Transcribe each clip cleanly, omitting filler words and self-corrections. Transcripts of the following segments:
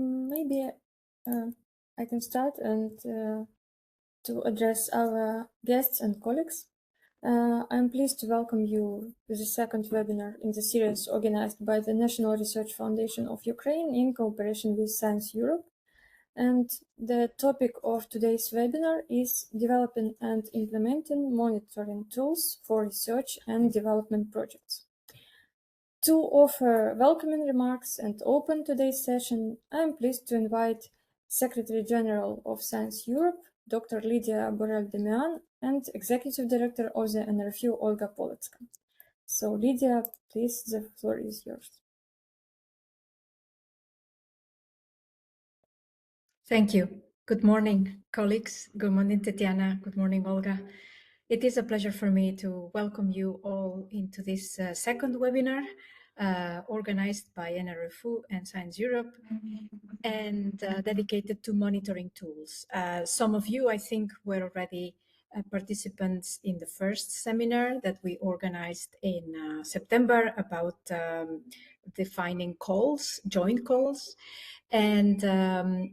Maybe I can start and to address our guests and colleagues. I'm pleased to welcome you to the second webinar in the series organized by the National Research Foundation of Ukraine in cooperation with Science Europe. And the topic of today's webinar is developing and implementing monitoring tools for research and development projects. To offer welcoming remarks and open today's session, I am pleased to invite Secretary General of Science Europe, Dr. Lydia Borel-Demian, and Executive Director of the NRFU, Olga Poletska. So, Lydia, please, the floor is yours. Thank you. Good morning, colleagues. Good morning, Tatiana. Good morning, Olga. It is a pleasure for me to welcome you all into this second webinar organized by NRFU and Science Europe and dedicated to monitoring tools. Some of you, I think, were already participants in the first seminar that we organized in September about defining calls, joint calls. And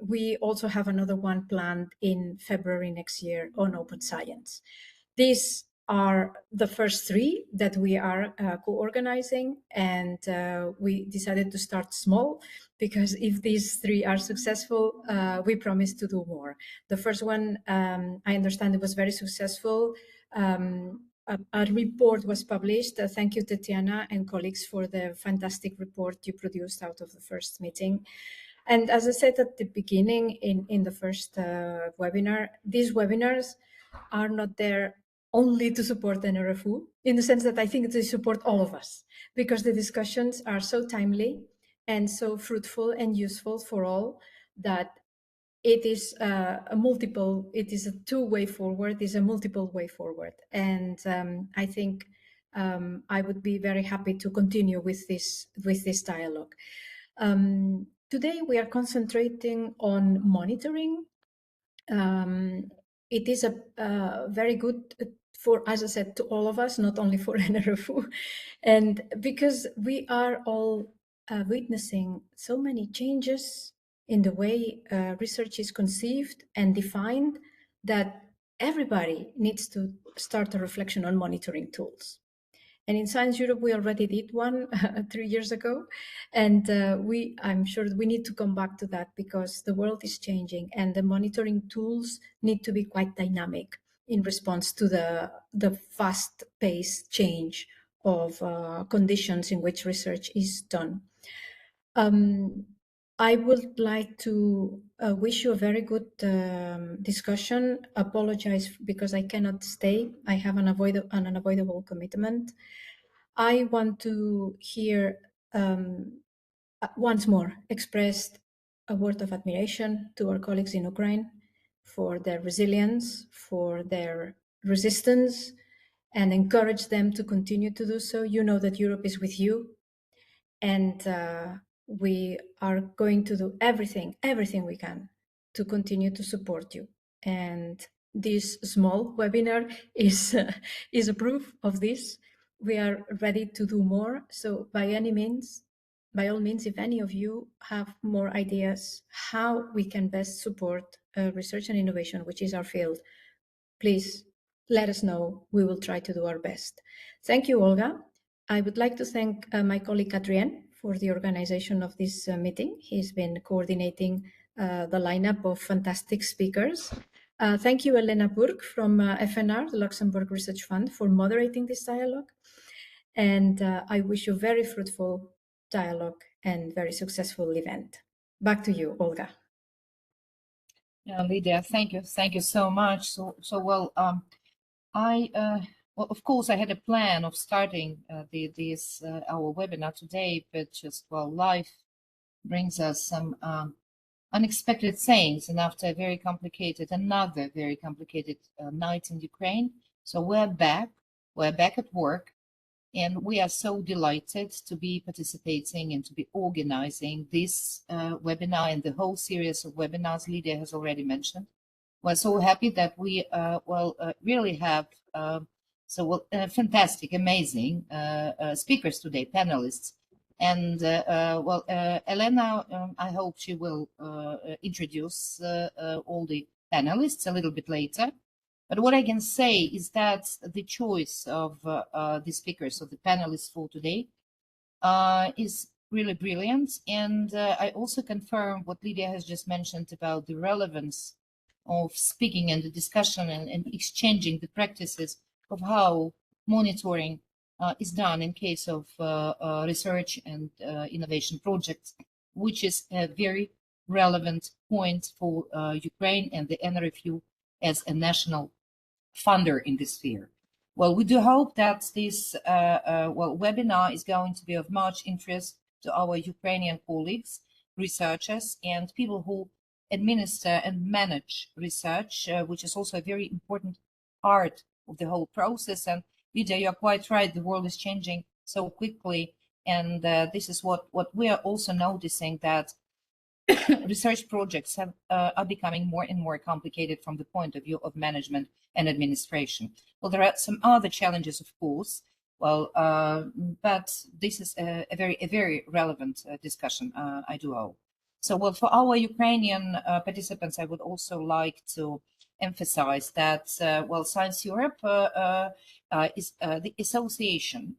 we also have another one planned in February next year on open science. These are the first three that we are co-organizing, and we decided to start small because if these three are successful, we promise to do more. The first one, I understand it was very successful. A report was published. Thank you, Tatiana and colleagues, for the fantastic report you produced out of the first meeting. And as I said at the beginning in the first webinar, these webinars are not there only to support NRFU, in the sense that I think they support all of us, because the discussions are so timely and so fruitful and useful for all that it is a two-way forward, is a multiple way forward. And I think I would be very happy to continue with this dialogue. Today we are concentrating on monitoring. It is a very good for, as I said, to all of us, not only for NRFU, and because we are all witnessing so many changes in the way research is conceived and defined that everybody needs to start a reflection on monitoring tools. And in Science Europe, we already did one 3 years ago. And I'm sure we need to come back to that because the world is changing and the monitoring tools need to be quite dynamic in response to the fast-paced change of conditions in which research is done. I would like to wish you a very good discussion. Apologize because I cannot stay. I have an unavoidable commitment. I want to hear once more expressed a word of admiration to our colleagues in Ukraine for their resilience, for their resistance, and encourage them to continue to do so. You know that Europe is with you, and we are going to do everything we can to continue to support you. And this small webinar is a proof of this. We are ready to do more. So by all means, if any of you have more ideas how we can best support research and innovation, which is our field, please let us know. We will try to do our best. Thank you, Olga. I would like to thank my colleague Adrien for the organization of this meeting. He's been coordinating the lineup of fantastic speakers. Thank you, Elena Burg from FNR, the Luxembourg Research Fund, for moderating this dialogue. And I wish you a very fruitful dialogue and very successful event. Back to you, Olga. Yeah, Lydia, thank you so much. Well, of course, I had a plan of starting our webinar today, but just life brings us some unexpected things, and after another very complicated night in Ukraine, so we're back at work, and we are so delighted to be participating and to be organizing this webinar and the whole series of webinars Lydia has already mentioned. We're so happy that we really have fantastic, amazing speakers today, panelists. And well, Elena, I hope she will introduce all the panelists a little bit later. But what I can say is that the choice of the speakers, of the panelists for today, is really brilliant. And I also confirm what Lydia has just mentioned about the relevance of speaking and the discussion and exchanging the practices of how monitoring is done in case of research and innovation projects, which is a very relevant point for Ukraine and the NRFU as a national funder in this sphere. Well, we do hope that this webinar is going to be of much interest to our Ukrainian colleagues, researchers, and people who administer and manage research, which is also a very important part of the whole process. And Lydia, you're quite right, the world is changing so quickly. And this is what we are also noticing, that research projects are becoming more and more complicated from the point of view of management and administration. Well, there are some other challenges, of course. Well, but this is a very relevant discussion, I do hope. So, well, for our Ukrainian participants, I would also like to emphasize that, well, Science Europe is the association,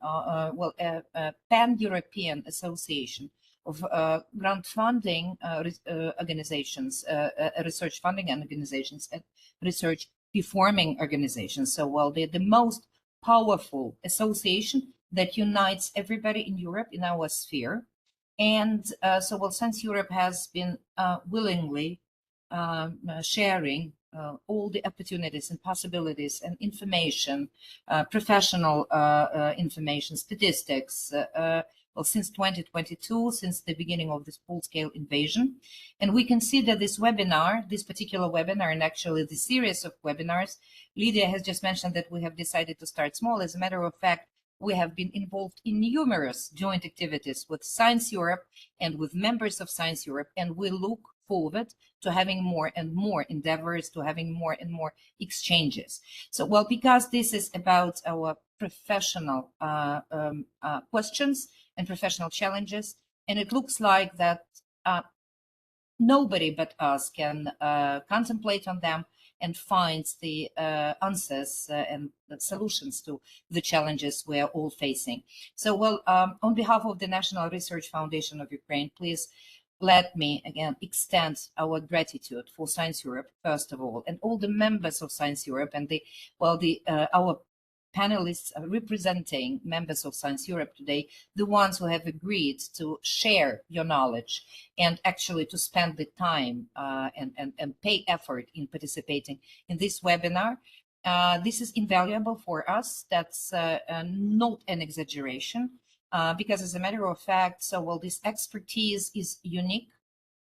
pan-European association of grant funding organizations, research funding organizations, and research performing organizations. So, well, they're the most powerful association that unites everybody in Europe in our sphere. And so, well, Science Europe has been willingly sharing all the opportunities and possibilities and information, professional information, statistics, well, since 2022, since the beginning of this full-scale invasion. And we consider this webinar, this particular webinar, and actually the series of webinars, Lydia has just mentioned that we have decided to start small. As a matter of fact, we have been involved in numerous joint activities with Science Europe and with members of Science Europe, and we look forward to having more and more endeavors, to having more and more exchanges. So, well, because this is about our professional questions and professional challenges, and it looks like that nobody but us can contemplate on them and find the answers and the solutions to the challenges we are all facing. So, well, on behalf of the National Research Foundation of Ukraine, please let me again extend our gratitude for Science Europe, first of all, and all the members of Science Europe, and our panelists representing members of Science Europe today, the ones who have agreed to share your knowledge and actually to spend the time and pay effort in participating in this webinar. This is invaluable for us. That's not an exaggeration, because as a matter of fact, so well, this expertise is unique.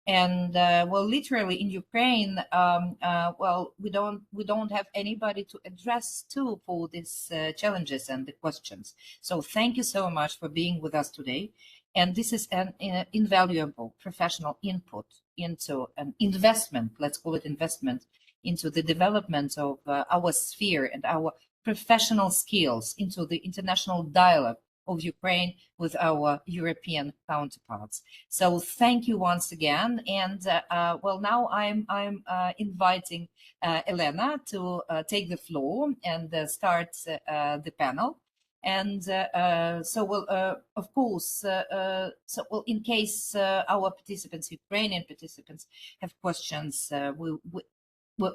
And well, literally in Ukraine, well, we don't have anybody to address to for these challenges and the questions. So thank you so much for being with us today. And this is an invaluable professional input into an investment, let's call it investment, into the development of our sphere and our professional skills, into the international dialogue of Ukraine with our European counterparts. So thank you once again. And well, now I'm inviting Elena to take the floor and start the panel. And so, well, of course, so well, in case our participants, Ukrainian participants, have questions,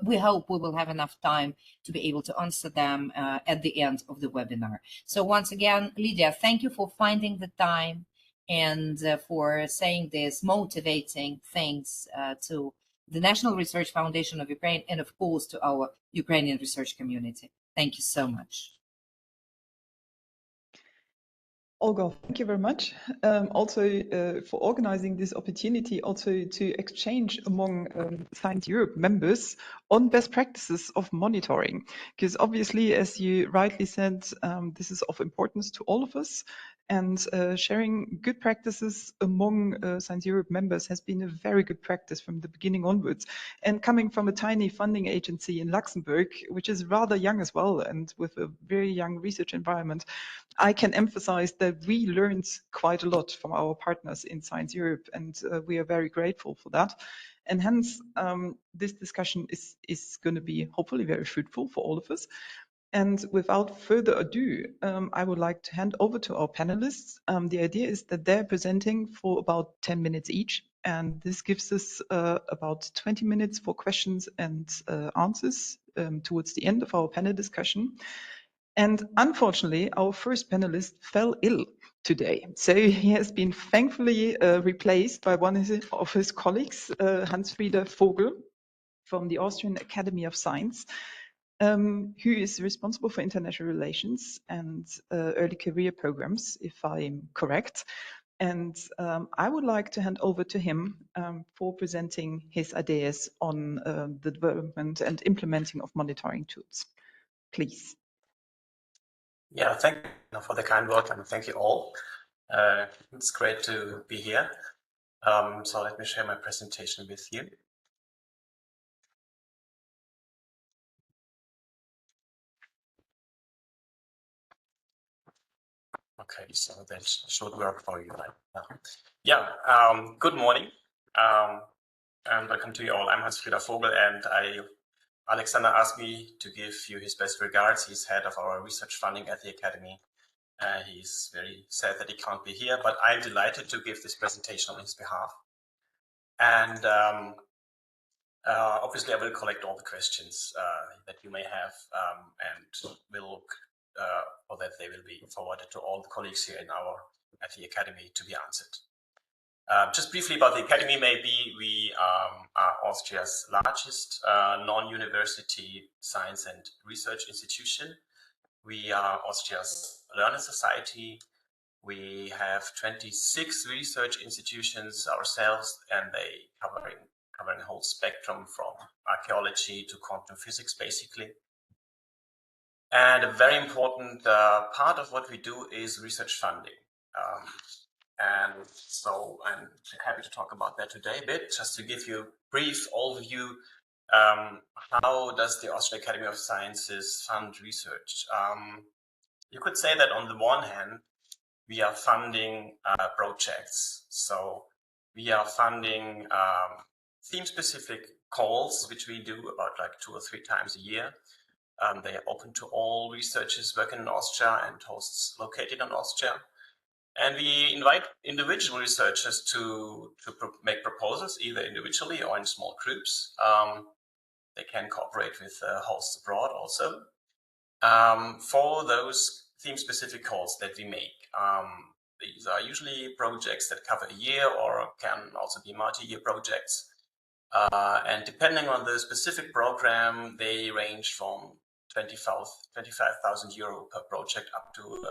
we hope we will have enough time to be able to answer them at the end of the webinar. So once again, Lydia, thank you for finding the time and for saying these motivating things to the National Research Foundation of Ukraine and, of course, to our Ukrainian research community. Thank you so much. Olga, thank you very much. Also for organizing this opportunity, also to exchange among Science Europe members on best practices of monitoring. Because obviously, as you rightly said, this is of importance to all of us. And sharing good practices among Science Europe members has been a very good practice from the beginning onwards. And coming from a tiny funding agency in Luxembourg, which is rather young as well, and with a very young research environment, I can emphasize that we learned quite a lot from our partners in Science Europe, and we are very grateful for that. And hence, this discussion is going to be hopefully very fruitful for all of us. And without further ado, I would like to hand over to our panelists. The idea is that they're presenting for about 10 minutes each, and this gives us about 20 minutes for questions and answers towards the end of our panel discussion. And unfortunately, our first panelist fell ill today. So he has been thankfully replaced by one of his colleagues, Hans-Frieder Vogel from the Austrian Academy of Science, who is responsible for international relations and early career programs, if I'm correct. And I would like to hand over to him for presenting his ideas on the development and implementing of monitoring tools. Please. Yeah, thank you for the kind welcome. Thank you all. It's great to be here. So let me share my presentation with you. Okay, so that should work for you right now. Yeah, good morning and welcome to you all. I'm Hans-Frieder Vogel, and Alexander asked me to give you his best regards. He's head of our research funding at the Academy. He's very sad that he can't be here, but I'm delighted to give this presentation on his behalf. And obviously, I will collect all the questions that you may have, and will look for that they will be forwarded to all the colleagues here at the Academy to be answered. Just briefly about the Academy, maybe we are Austria's largest non-university science and research institution. We are Austria's learner society. We have 26 research institutions ourselves, and they covering a whole spectrum from archaeology to quantum physics, basically. And a very important part of what we do is research funding. And so I'm happy to talk about that today a bit, just to give you a brief overview. How does the Austrian Academy of Sciences fund research? You could say that on the one hand, we are funding projects. So we are funding theme-specific calls, which we do about like 2 or 3 times a year. They are open to all researchers working in Austria and hosts located in Austria. And we invite individual researchers to make proposals, either individually or in small groups. They can cooperate with hosts abroad also. For those theme-specific calls that we make, these are usually projects that cover a year or can also be multi-year projects. And depending on the specific program, they range from 25,000 euro per project up to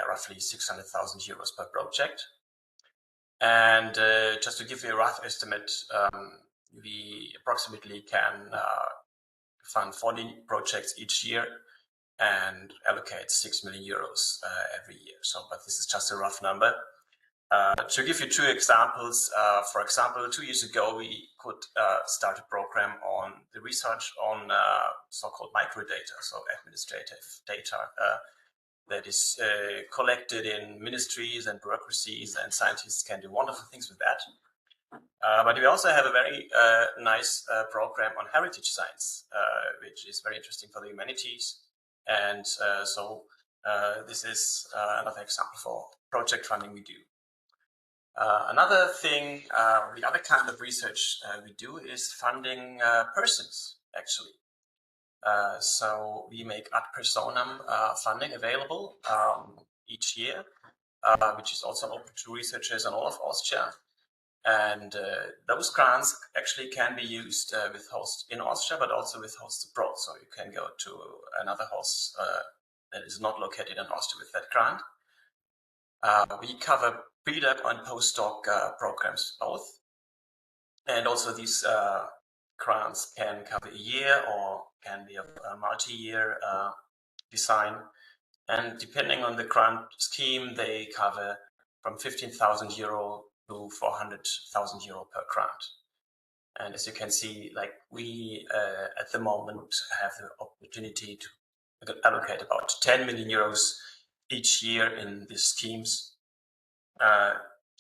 roughly 600,000 euros per project. And just to give you a rough estimate, we approximately can fund 40 projects each year and allocate 6 million euros every year. So, but this is just a rough number. To give you 2 examples, for example, 2 years ago, we could start a program on the research on so-called microdata, so administrative data that is collected in ministries and bureaucracies, and scientists can do wonderful things with that. But we also have a very nice program on heritage science, which is very interesting for the humanities. And so this is another example for project funding we do. Another thing, the other kind of research we do is funding persons, actually. So we make ad personam funding available each year, which is also open to researchers in all of Austria. And those grants actually can be used with hosts in Austria, but also with hosts abroad. So you can go to another host that is not located in Austria with that grant. We cover pre-doc and postdoc programs both. And also these grants can cover a year or can be a multi-year design. And depending on the grant scheme, they cover from 15,000 euro to 400,000 euro per grant. And as you can see, like we at the moment have the opportunity to allocate about 10 million euros each year in these teams.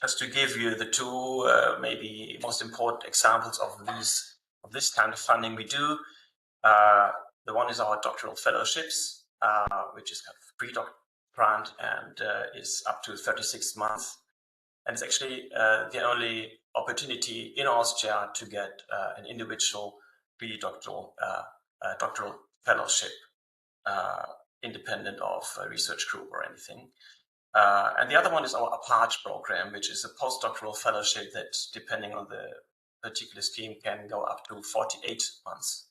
Just to give you the two maybe most important examples of this kind of funding we do. The one is our doctoral fellowships, which is kind of pre-doc grant and is up to 36 months. And it's actually the only opportunity in Austria to get an individual pre-doctoral doctoral fellowship, independent of a research group or anything. And the other one is our APARCH program, which is a postdoctoral fellowship that, depending on the particular scheme, can go up to 48 months.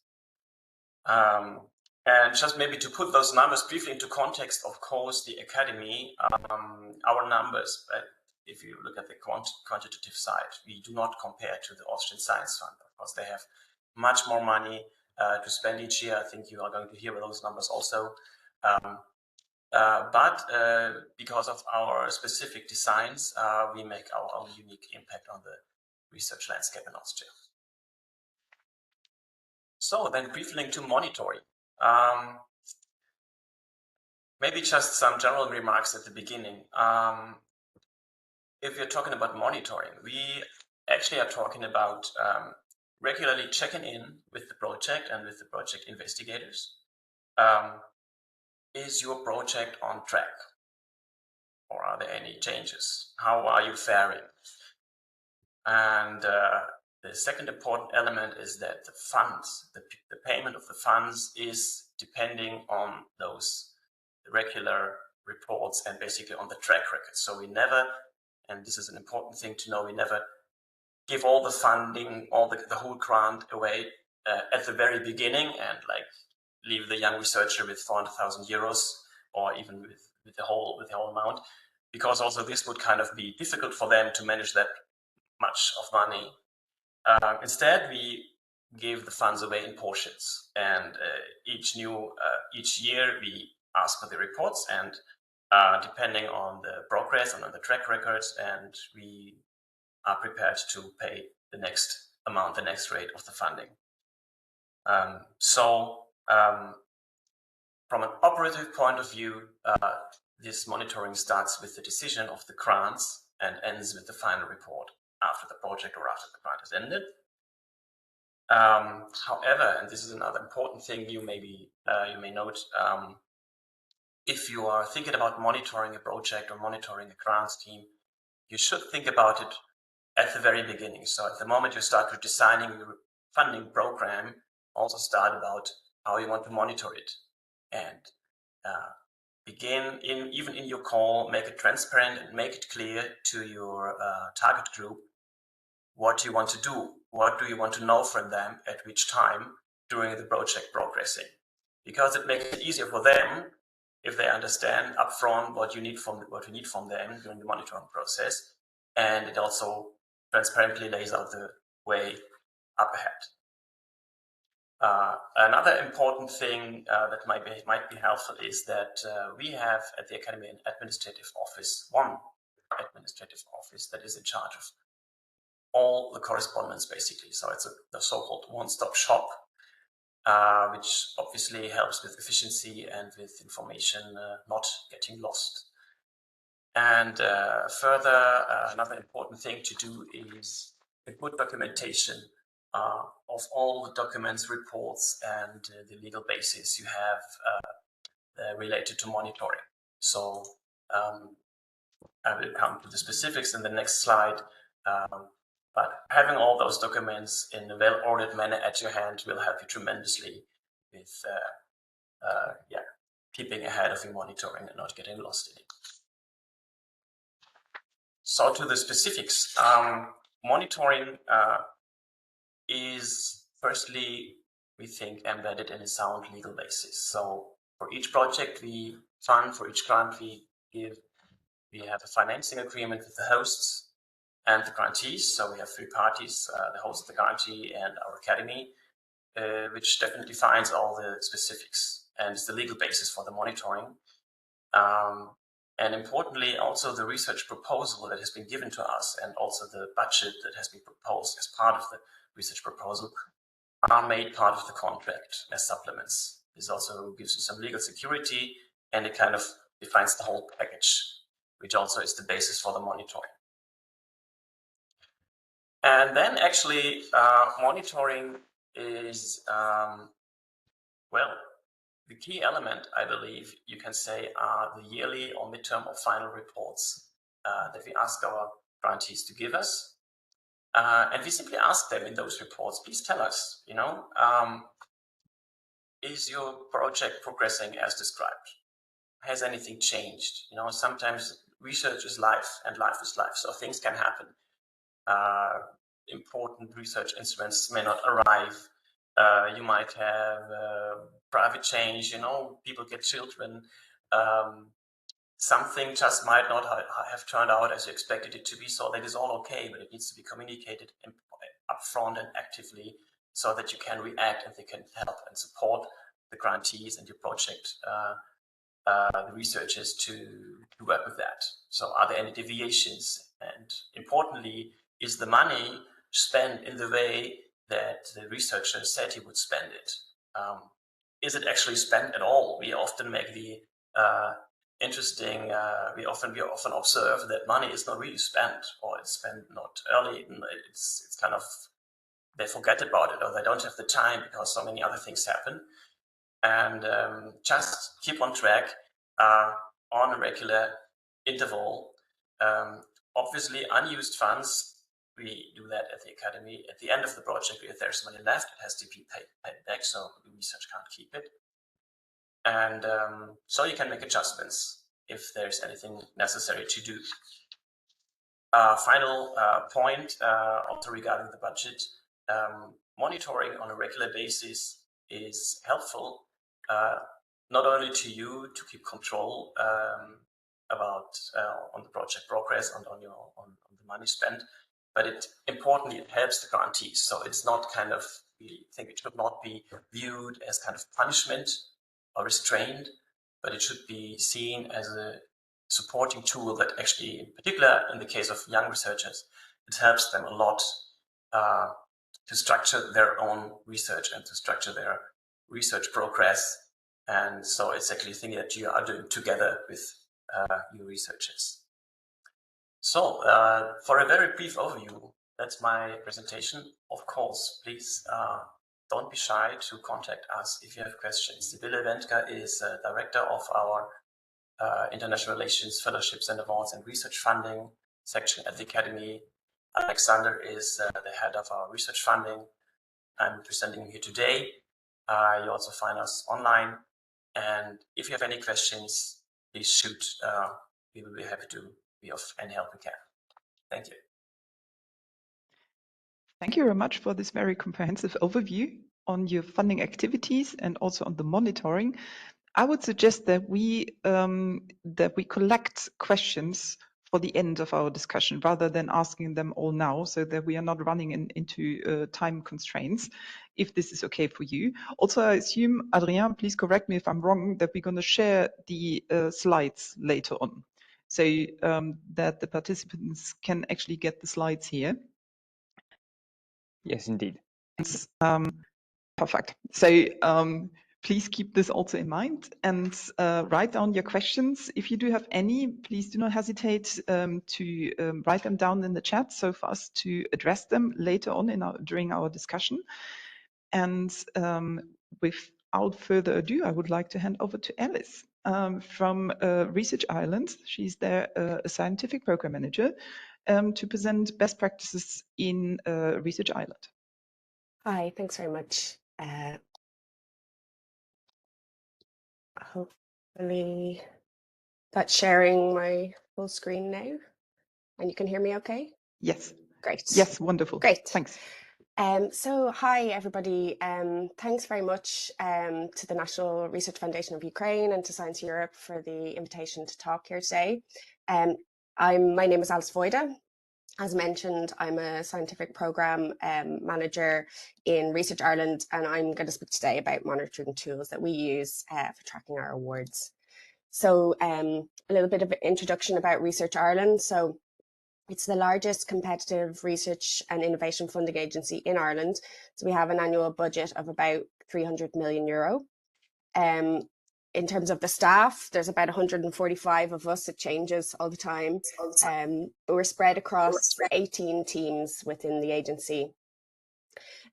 And just maybe to put those numbers briefly into context, of course, the academy, our numbers, if you look at the quantitative side, we do not compare to the Austrian Science Fund. Of course, they have much more money to spend each year. I think you are going to hear those numbers also. But because of our specific designs, we make our own unique impact on the research landscape in Austria. So then briefly to monitoring. Maybe just some general remarks at the beginning. If you're talking about monitoring, we actually are talking about regularly checking in with the project and with the project investigators. Is your project on track? Or are there any changes? How are you faring? And the second important element is that the funds, the payment of the funds is depending on those regular reports and basically on the track record. So we never, and this is an important thing to know, we never give all the funding, all the whole grant away at the very beginning and like leave the young researcher with 400,000 euros or even with the whole amount, because also this would kind of be difficult for them to manage that much of money. Instead, we give the funds away in portions, and each year we ask for the reports, and depending on the progress and on the track records, and we are prepared to pay the next amount, the next rate of the funding. From an operative point of view, this monitoring starts with the decision of the grants and ends with the final report after the project or after the grant is ended. However, and this is another important thing you may note, if you are thinking about monitoring a project or monitoring a grant scheme, you should think about it at the very beginning. So at the moment you start with designing your funding program, also start about how you want to monitor it. And begin even in your call, make it transparent and make it clear to your target group what you want to do, what do you want to know from them at which time during the project progressing, because it makes it easier for them if they understand upfront what you need from them during the monitoring process, and it also transparently lays out the way up ahead. Another important thing that might be helpful is that we have at the Academy an administrative office, one administrative office that is in charge of all the correspondence, basically. So it's the so-called one-stop shop, which obviously helps with efficiency and with information not getting lost. And further, another important thing to do is a good documentation of all the documents, reports, and the legal basis you have related to monitoring. So I will come to the specifics in the next slide, but having all those documents in a well-ordered manner at your hand will help you tremendously with keeping ahead of your monitoring and not getting lost in it. So to the specifics, monitoring is firstly, we think, embedded in a sound legal basis. So for each project we fund, for each grant we give, we have a financing agreement with the hosts and the grantees. So we have three parties, the host, the grantee, and our academy, which definitely defines all the specifics and is the legal basis for the monitoring. And importantly, also the research proposal that has been given to us and also the budget that has been proposed as part of the research proposal are made part of the contract as supplements. This also gives you some legal security and a kind of defines the whole package, which also is the basis for the monitoring. And then actually monitoring is, well, the key element, I believe you can say, are the yearly or midterm or final reports that we ask our grantees to give us. And we simply ask them in those reports, please tell us, is your project progressing as described? Has anything changed? Sometimes research is life and life is life, so things can happen. Important research instruments may not arrive. You might have private change, people get children. Something just might not have turned out as you expected it to be, so that is all okay, but it needs to be communicated upfront and actively so that you can react and they can help and support the grantees and your project, the researchers to work with that. So are there any deviations? And importantly, is the money spent in the way that the researcher said he would spend it? Is it actually spent at all? We often make the interesting, we often observe that money is not really spent, or it's spent not early. It's kind of, they forget about it, or they don't have the time because so many other things happen. And just keep on track on a regular interval. Obviously, unused funds, we do that at the Academy. At the end of the project, if there's money left, it has to be paid back, so the research can't keep it. And so you can make adjustments if there's anything necessary to do. Final point, also regarding the budget, monitoring on a regular basis is helpful, not only to you to keep control about on the project progress and on the money spent, but importantly it helps the grantees. So it's not kind of, we think it should not be viewed as kind of punishment or restraint, but it should be seen as a supporting tool that actually, in particular in the case of young researchers, it helps them a lot to structure their own research and to structure their research progress. And so it's actually a thing that you are doing together with your researchers. So for a very brief overview, that's my presentation. Of course, please don't be shy to contact us if you have questions. Sibylle Wendker is director of our International Relations, Fellowships and Awards and Research Funding section at the Academy. Alexander is the head of our research funding. I'm presenting here today. You also find us online. And if you have any questions, please shoot. We will be happy to be of any help we can. Thank you. Thank you very much for this very comprehensive overview on your funding activities and also on the monitoring. I would suggest that we collect questions for the end of our discussion rather than asking them all now, so that we are not running into time constraints, if this is okay for you. Also, I assume, Adrien, please correct me if I'm wrong, that we're going to share the slides later on, so that the participants can actually get the slides here. Yes, indeed. Perfect. So please keep this also in mind and write down your questions. If you do have any, please do not hesitate to write them down in the chat, so for us to address them later on during our discussion. And without further ado, I would like to hand over to Alice from Research Ireland. She's there a scientific program manager to present best practices in Research Ireland. Hi, thanks very much. Hopefully that's sharing my full screen now and you can hear me okay? Yes. Great. Yes, wonderful. Great. Thanks. So hi everybody. Thanks very much to the National Research Foundation of Ukraine and to Science Europe for the invitation to talk here today. My name is Alice Voida. As mentioned, I'm a scientific program manager in Research Ireland, and I'm going to speak today about monitoring tools that we use for tracking our awards. So a little bit of an introduction about Research Ireland. So it's the largest competitive research and innovation funding agency in Ireland. So we have an annual budget of about €300 million. in terms of the staff, there's about 145 of us. It changes all the time. But we're spread across 18 teams within the agency.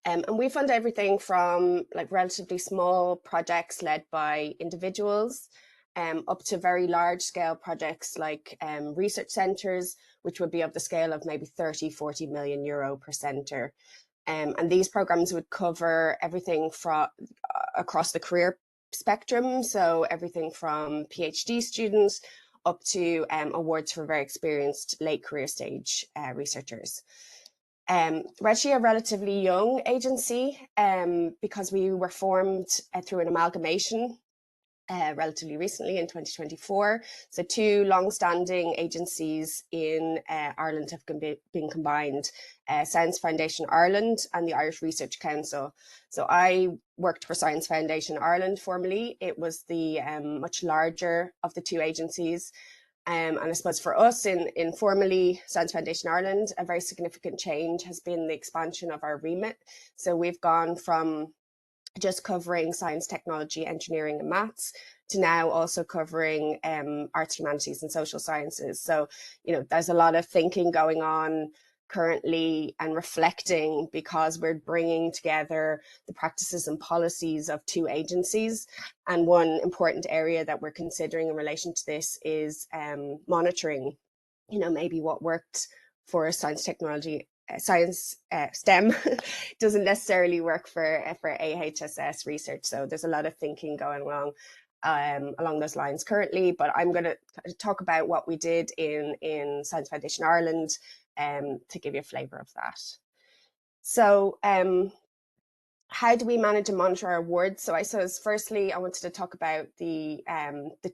And we fund everything from like relatively small projects led by individuals up to very large scale projects like research centres, which would be of the scale of maybe 30-40 million euro per centre. And these programs would cover everything from across the career spectrum. So everything from PhD students up to awards for very experienced late career stage researchers. We're actually a relatively young agency because we were formed through an amalgamation relatively recently in 2024. So two long-standing agencies in Ireland have been combined, Science Foundation Ireland and the Irish Research Council. So I worked for Science Foundation Ireland formerly. It was the much larger of the two agencies. And I suppose for us in formerly Science Foundation Ireland, a very significant change has been the expansion of our remit. So we've gone from just covering science, technology, engineering and maths to now also covering arts, humanities and social sciences. So, you know, there's a lot of thinking going on currently and reflecting because we're bringing together the practices and policies of two agencies. And one important area that we're considering in relation to this is monitoring, you know, maybe what worked for science, technology, science, STEM doesn't necessarily work for AHSS research. So there's a lot of thinking going along those lines currently, but I'm going to talk about what we did in Science Foundation Ireland to give you a flavour of that. So how do we manage and monitor our awards? So I suppose firstly, I wanted to talk about the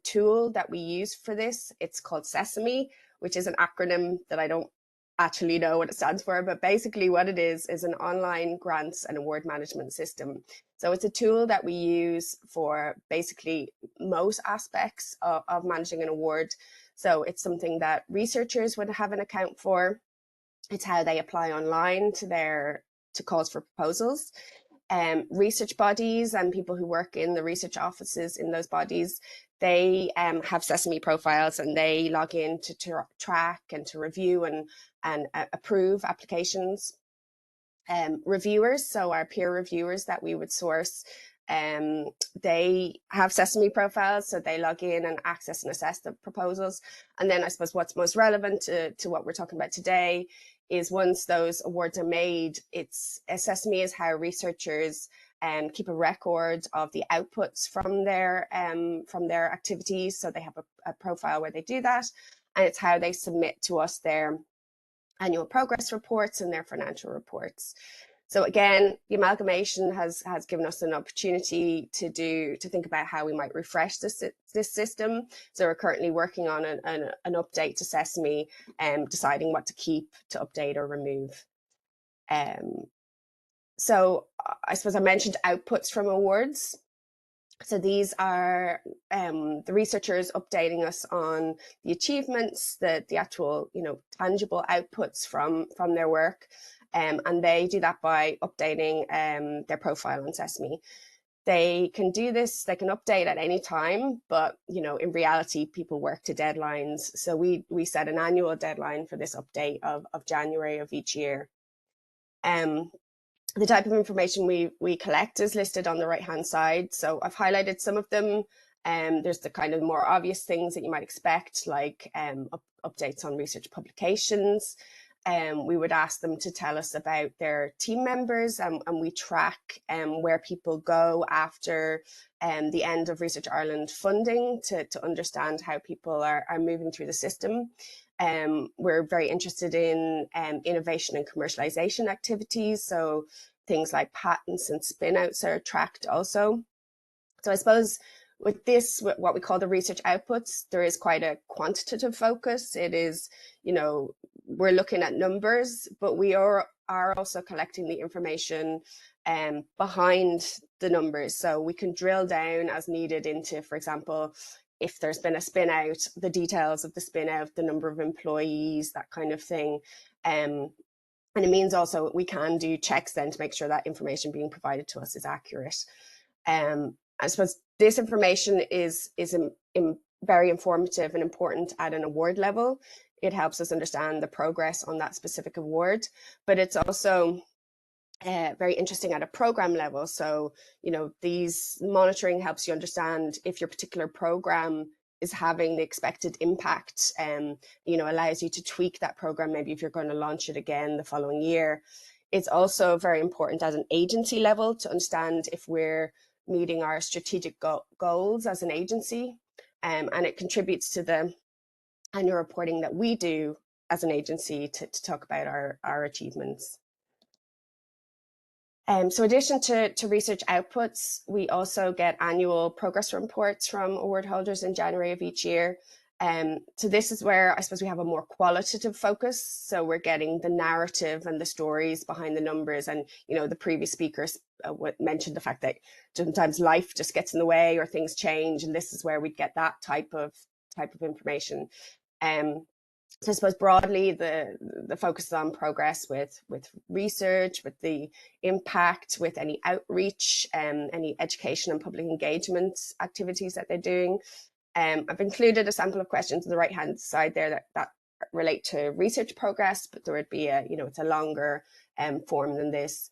tool that we use for this. It's called Sesame, which is an acronym that I don't actually know what it stands for, but basically what it is an online grants and award management system. So it's a tool that we use for basically most aspects of managing an award. So it's something that researchers would have an account for. It's how they apply online to calls for proposals. Research bodies and people who work in the research offices in those bodies, they have Sesame profiles and they log in to track and to review and approve applications. Reviewers, so our peer reviewers that we would source, they have Sesame profiles, so they log in and access and assess the proposals. And then I suppose what's most relevant to what we're talking about today is once those awards are made, Sesame is how researchers keep a record of the outputs from their activities. So they have a profile where they do that, and it's how they submit to us their annual progress reports and their financial reports. So again, the amalgamation has given us an opportunity to think about how we might refresh this system. So we're currently working on an update to Sesame and deciding what to keep, to update or remove. So I suppose I mentioned outputs from awards. So these are the researchers updating us on the achievements, the actual, you know, tangible outputs from their work. And they do that by updating their profile on Sesame. They can do this, they can update at any time, but, you know, in reality, people work to deadlines. So we set an annual deadline for this update of January of each year. The type of information we collect is listed on the right-hand side. So I've highlighted some of them. There's the kind of more obvious things that you might expect, like updates on research publications. We would ask them to tell us about their team members, and we track where people go after the end of Research Ireland funding to understand how people are moving through the system. We're very interested in innovation and commercialization activities. So things like patents and spin-outs are tracked also. So I suppose with this, what we call the research outputs, there is quite a quantitative focus. It is, you know, we're looking at numbers, but we are also collecting the information behind the numbers. So we can drill down as needed into, for example, if there's been a spin out, the details of the spin out, the number of employees, that kind of thing. And it means also we can do checks then to make sure that information being provided to us is accurate. And I suppose this information is very informative and important at an award level. It helps us understand the progress on that specific award, but it's also very interesting at a program level. So, these monitoring helps you understand if your particular program is having the expected impact, and allows you to tweak that program, maybe if you're going to launch it again the following year. It's also very important at an agency level to understand if we're meeting our strategic goals as an agency, and it contributes to the annual reporting that we do as an agency to talk about our achievements. So in addition to research outputs, we also get annual progress reports from award holders in January of each year. So this is where I suppose we have a more qualitative focus. So we're getting the narrative and the stories behind the numbers. And, the previous speakers mentioned the fact that sometimes life just gets in the way or things change. And this is where we get that type of information. So I suppose broadly, the focus is on progress with research, with the impact, with any outreach, any education and public engagement activities that they're doing. I've included a sample of questions on the right-hand side there that relate to research progress, but there would be it's a longer form than this.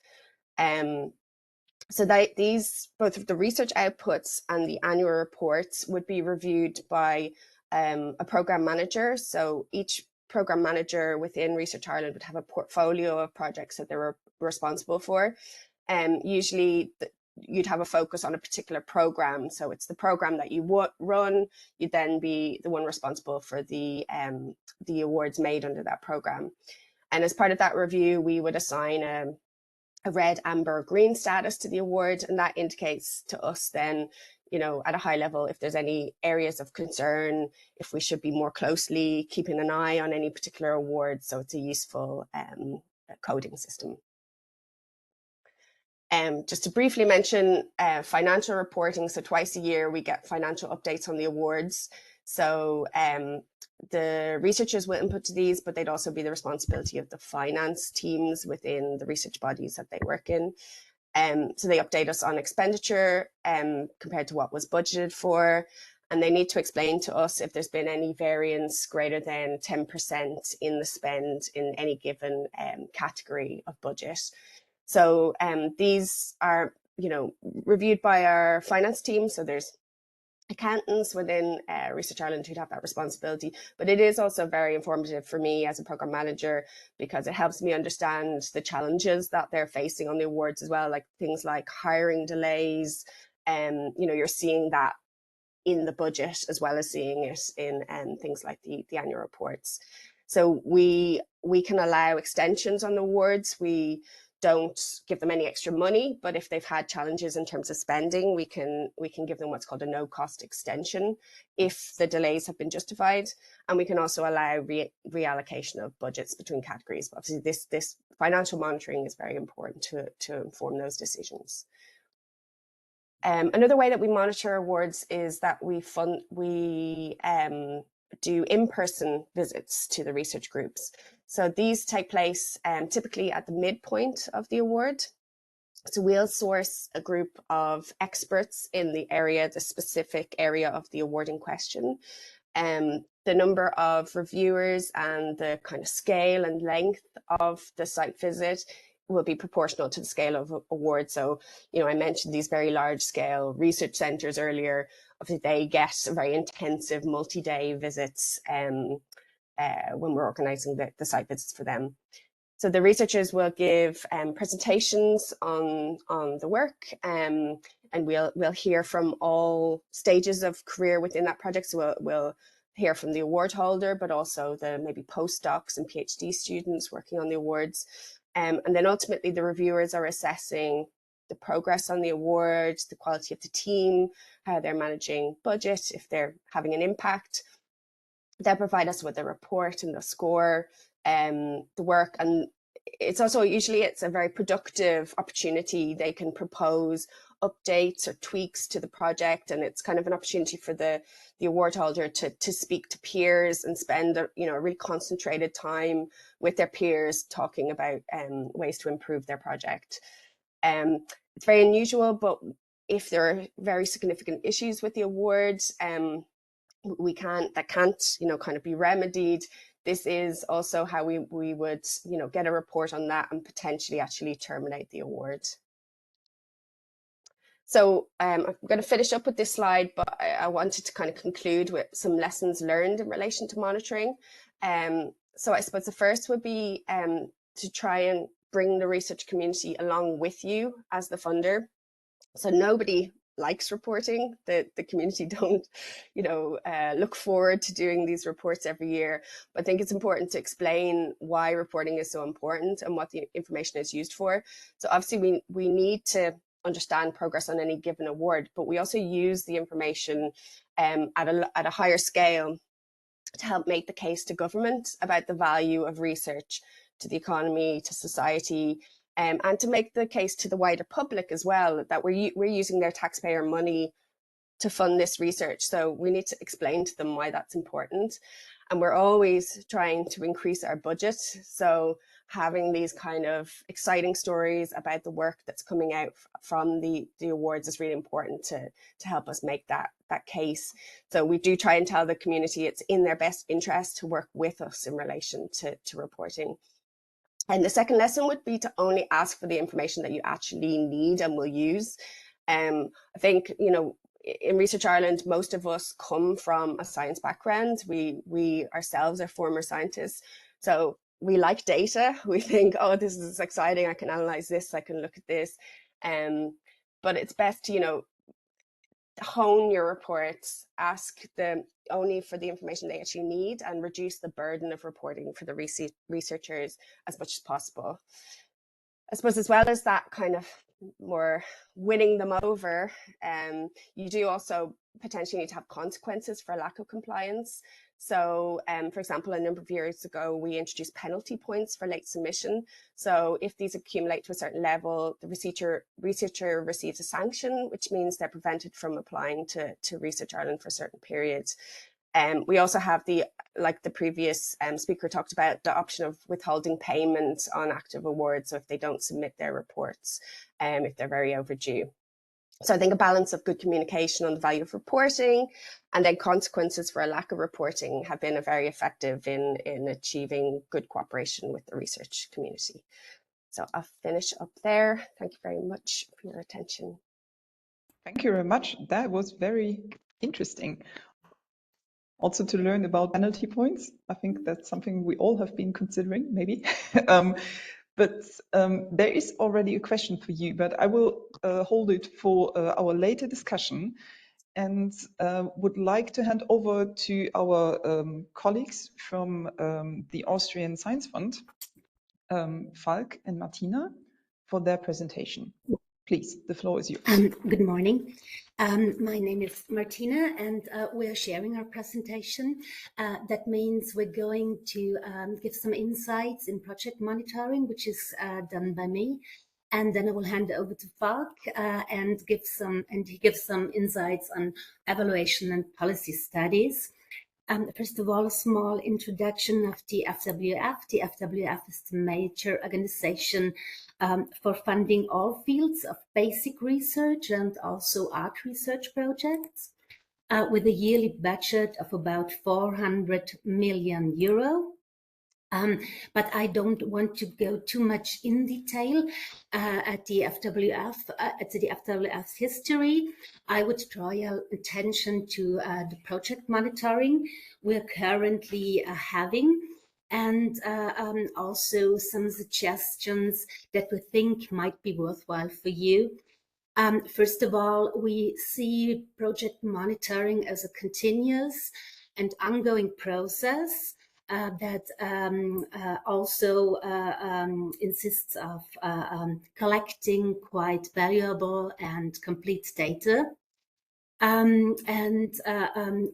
So these, both of the research outputs and the annual reports, would be reviewed by a program manager. So each program manager within Research Ireland would have a portfolio of projects that they were responsible for. Usually you'd have a focus on a particular program. So it's the program that you run, you'd then be the one responsible for the awards made under that program. And as part of that review, we would assign a red, amber, green status to the award, and that indicates to us then, at a high level, if there's any areas of concern, if we should be more closely keeping an eye on any particular award. So it's a useful coding system. Just to briefly mention financial reporting. So twice a year we get financial updates on the awards. So the researchers will input to these, but they'd also be the responsibility of the finance teams within the research bodies that they work in. So they update us on expenditure compared to what was budgeted for, and they need to explain to us if there's been any variance greater than 10% in the spend in any given category of budget. So these are, reviewed by our finance team. So there's accountants within Research Ireland who'd have that responsibility, but it is also very informative for me as a program manager because it helps me understand the challenges that they're facing on the awards as well, like things like hiring delays. You're seeing that in the budget as well as seeing it in things like the annual reports. So we can allow extensions on the awards. We don't give them any extra money, but if they've had challenges in terms of spending, we can give them what's called a no-cost extension if the delays have been justified, and we can also allow reallocation of budgets between categories. But obviously, this financial monitoring is very important to inform those decisions. Another way that we monitor awards is that we do in-person visits to the research groups. So these take place typically at the midpoint of the award. So we'll source a group of experts in the specific area of the award in question. The number of reviewers and the kind of scale and length of the site visit will be proportional to the scale of award. So, I mentioned these very large scale research centres earlier. Obviously, they get very intensive multi-day visits when we're organising the site visits for them. So the researchers will give presentations on the work, and we'll hear from all stages of career within that project. So we'll hear from the award holder, but also the maybe postdocs and PhD students working on the awards. And then ultimately the reviewers are assessing the progress on the award, the quality of the team, how they're managing budget, if they're having an impact. They'll provide us with a report and the score, the work, and it's also usually it's a very productive opportunity. They can propose updates or tweaks to the project, and it's kind of an opportunity for the award holder to speak to peers and spend a really concentrated time with their peers talking about ways to improve their project. It's very unusual, but if there are very significant issues with the award, that can't, you know, kind of be remedied, this is also how we would, you know, get a report on that and potentially actually terminate the award. So I'm going to finish up with this slide, but I wanted to kind of conclude with some lessons learned in relation to monitoring. So I suppose the first would be to try and bring the research community along with you as the funder. So nobody likes reporting. The community don't, you know, look forward to doing these reports every year. But I think it's important to explain why reporting is so important and what the information is used for. So obviously we need to understand progress on any given award, but we also use the information at a higher scale to help make the case to government about the value of research to the economy, to society, and to make the case to the wider public as well, that we're using their taxpayer money to fund this research. So we need to explain to them why that's important. And we're always trying to increase our budget. So having these kind of exciting stories about the work that's coming out from the awards is really important to help us make that case. So we do try and tell the community it's in their best interest to work with us in relation to reporting. And the second lesson would be to only ask for the information that you actually need and will use. I think, you know, in Research Ireland, most of us come from a science background. We ourselves are former scientists. So we like data. We think, oh, this is exciting. I can analyze this. I can look at this. But it's best to, you know, hone your reports, ask them only for the information they actually need, and reduce the burden of reporting for the researchers as much as possible. I suppose as well as that kind of more winning them over, you do also potentially need to have consequences for lack of compliance. So, for example, a number of years ago, we introduced penalty points for late submission. So if these accumulate to a certain level, the researcher receives a sanction, which means they're prevented from applying to Research Ireland for certain periods. We also have like the previous speaker talked about, the option of withholding payment on active awards. So if they don't submit their reports, if they're very overdue. So I think a balance of good communication on the value of reporting and then consequences for a lack of reporting have been very effective in achieving good cooperation with the research community. So I'll finish up there. Thank you very much for your attention. Thank you very much. That was very interesting. Also to learn about penalty points. I think that's something we all have been considering, maybe. But there is already a question for you, but I will hold it for our later discussion, and would like to hand over to our colleagues from the Austrian Science Fund, Falk and Martina, for their presentation. Please, the floor is yours. Good morning. My name is Martina, and we're sharing our presentation. That means we're going to give some insights in project monitoring, which is done by me. And then I will hand over to Falk and he gives some insights on evaluation and policy studies. First of all, a small introduction of the FWF. The FWF is the major organization for funding all fields of basic research and also art research projects, with a yearly budget of about 400 million euro. But I don't want to go too much in detail at the FWF's history. I would draw your attention to the project monitoring we're currently having, and also some suggestions that we think might be worthwhile for you. First of all, we see project monitoring as a continuous and ongoing process that also insists of collecting quite valuable and complete data.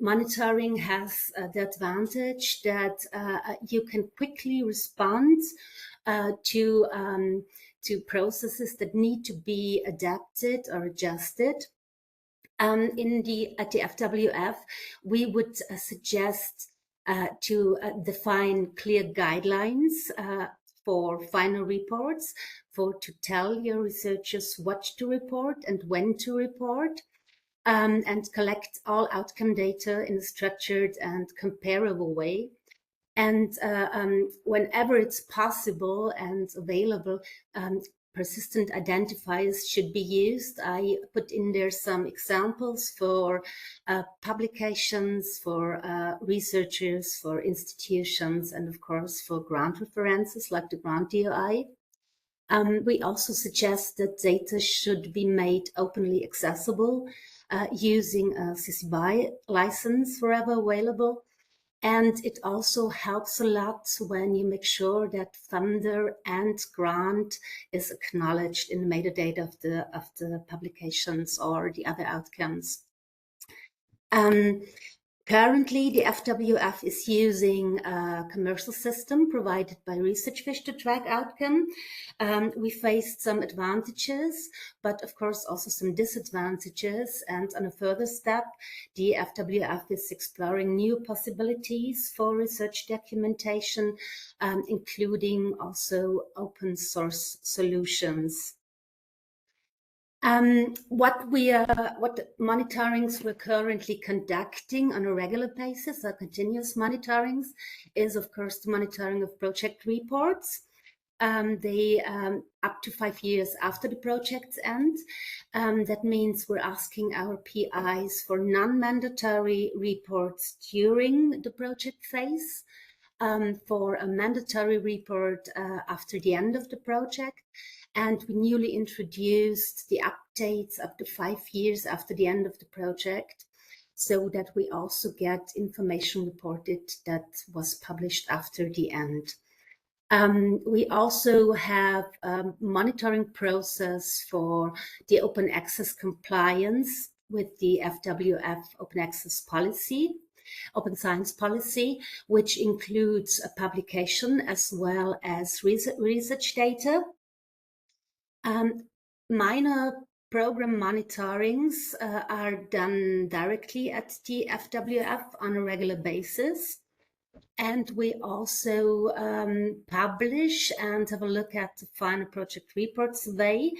Monitoring has the advantage that you can quickly respond to processes that need to be adapted or adjusted. At the FWF, we would suggest to define clear guidelines for final reports, to tell your researchers what to report and when to report, and collect all outcome data in a structured and comparable way. And whenever it's possible and available, persistent identifiers should be used. I put in there some examples for publications, for researchers, for institutions, and of course for grant references like the grant DOI. We also suggest that data should be made openly accessible using a CC BY license wherever available. And it also helps a lot when you make sure that funder and grant is acknowledged in the metadata of the publications or the other outcomes. Currently, the FWF is using a commercial system provided by ResearchFish to track outcome. We faced some advantages, but of course also some disadvantages. And on a further step, the FWF is exploring new possibilities for research documentation, including also open source solutions. What monitorings we're currently conducting on a regular basis, or continuous monitorings, is of course the monitoring of project reports. They up to 5 years after the project's end. That means we're asking our PIs for non-mandatory reports during the project phase, for a mandatory report after the end of the project. And we newly introduced the updates up to 5 years after the end of the project, so that we also get information reported that was published after the end. We also have a monitoring process for the open access compliance with the FWF open access policy, open science policy, which includes a publication as well as research data. Minor program monitorings are done directly at the FWF on a regular basis. And we also publish and have a look at the final project report survey.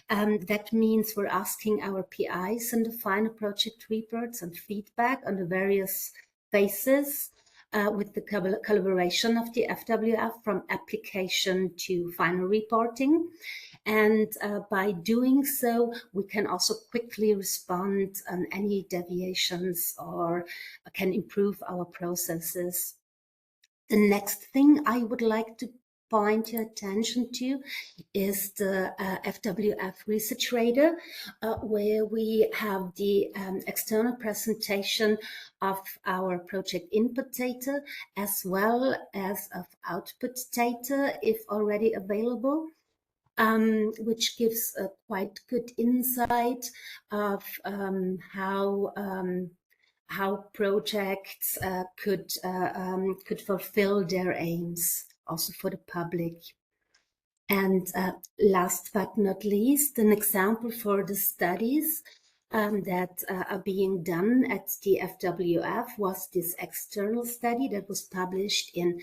That means we're asking our PIs in the final project reports and feedback on the various phases with the collaboration of the FWF from application to final reporting. And by doing so, we can also quickly respond on any deviations or can improve our processes. The next thing I would like to point your attention to is the FWF Research Radar, where we have the external presentation of our project input data as well as of output data if already available. Which gives a quite good insight of how projects could fulfill their aims, also for the public. And last but not least, an example for the studies that are being done at the FWF was this external study that was published in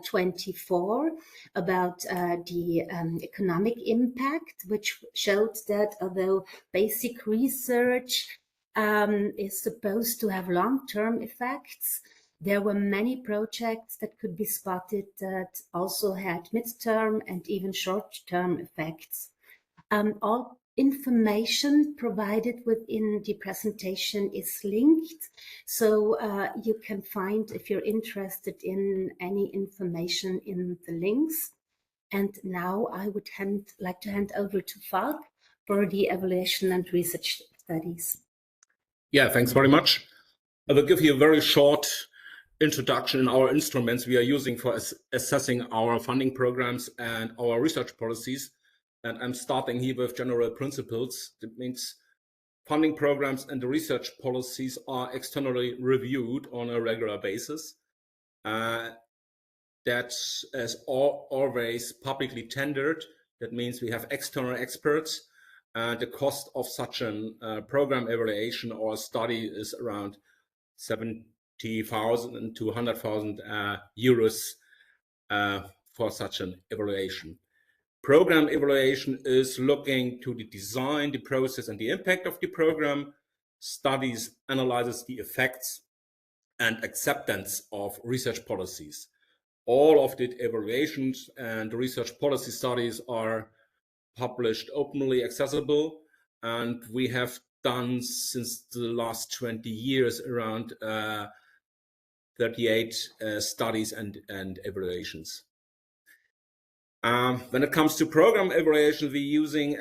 24 about the economic impact, which showed that although basic research is supposed to have long-term effects, there were many projects that could be spotted that also had mid-term and even short-term effects. All information provided within the presentation is linked, so you can find, if you're interested in any information, in the links. And now I would like to hand over to Falk for the evaluation and research studies. Yeah, thanks very much. I will give you a very short introduction in our instruments we are using for assessing our funding programs and our research policies. And I'm starting here with general principles. That means funding programs and the research policies are externally reviewed on a regular basis. That is always publicly tendered. That means we have external experts. The cost of such a program evaluation or study is around 70,000 to 100,000 euros for such an evaluation. Program evaluation is looking to the design, the process, and the impact of the program. Studies analyzes the effects and acceptance of research policies. All of the evaluations and research policy studies are published openly accessible, and we have done since the last 20 years around 38 studies and evaluations. When it comes to program evaluation, we're using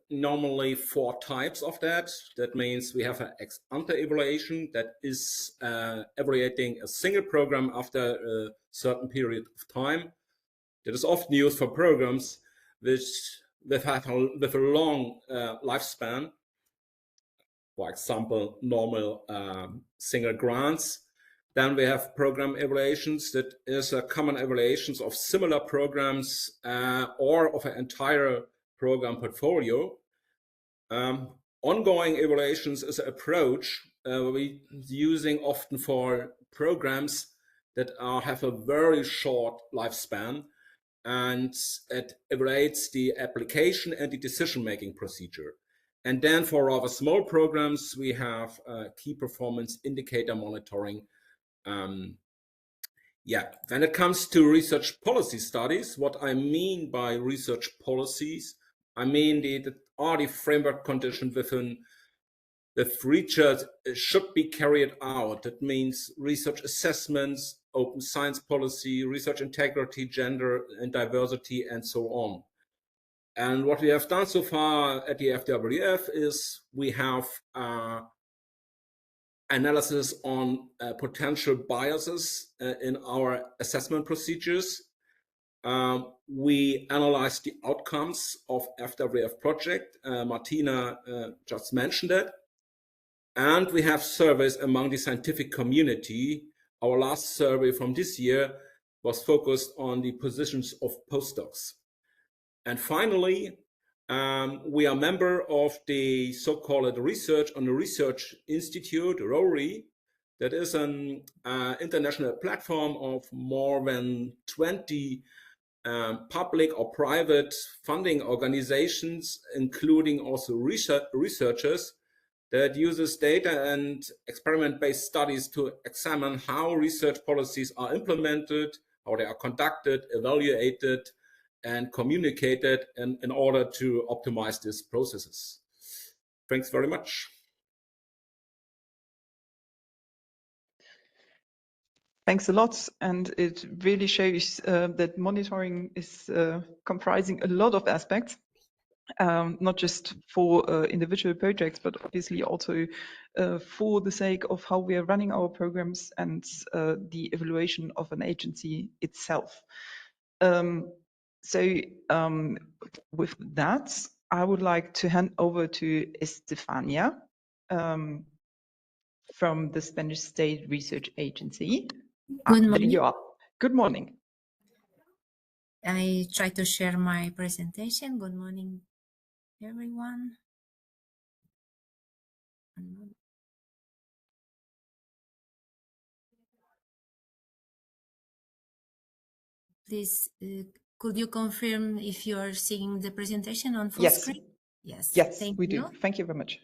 normally 4 types of that. That means we have an ex ante evaluation that is evaluating a single program after a certain period of time. That is often used for programs with a long lifespan. For example, normal single grants. Then we have program evaluations. That is a common evaluations of similar programs or of an entire program portfolio. Ongoing evaluations is an approach we're using often for programs that have a very short lifespan, and it evaluates the application and the decision-making procedure. And then for rather small programs, we have key performance indicator monitoring. When it comes to research policy studies, what I mean by research policies, I mean the framework conditions within the research should be carried out. That means research assessments, open science policy, research integrity, gender and diversity, and so on. And what we have done so far at the FWF is we have analysis on potential biases in our assessment procedures. We analyze the outcomes of FWF project. Martina just mentioned it. And we have surveys among the scientific community. Our last survey from this year was focused on the positions of postdocs. And finally, we are a member of the so-called Research on the Research Institute, RORI. That is an international platform of more than 20 public or private funding organizations, including also researchers, that uses data and experiment-based studies to examine how research policies are implemented, how they are conducted, evaluated, and communicated in order to optimize these processes. Thanks very much. Thanks a lot. And it really shows that monitoring is comprising a lot of aspects. Not just for individual projects, but obviously also for the sake of how we are running our programs and the evaluation of an agency itself. With that, I would like to hand over to Estefania from the Spanish State Research Agency. Good morning. There you are. Good morning. I try to share my presentation. Good morning, everyone. Please, could you confirm if you are seeing the presentation on full screen? Yes, Yes, we do. Thank you very much.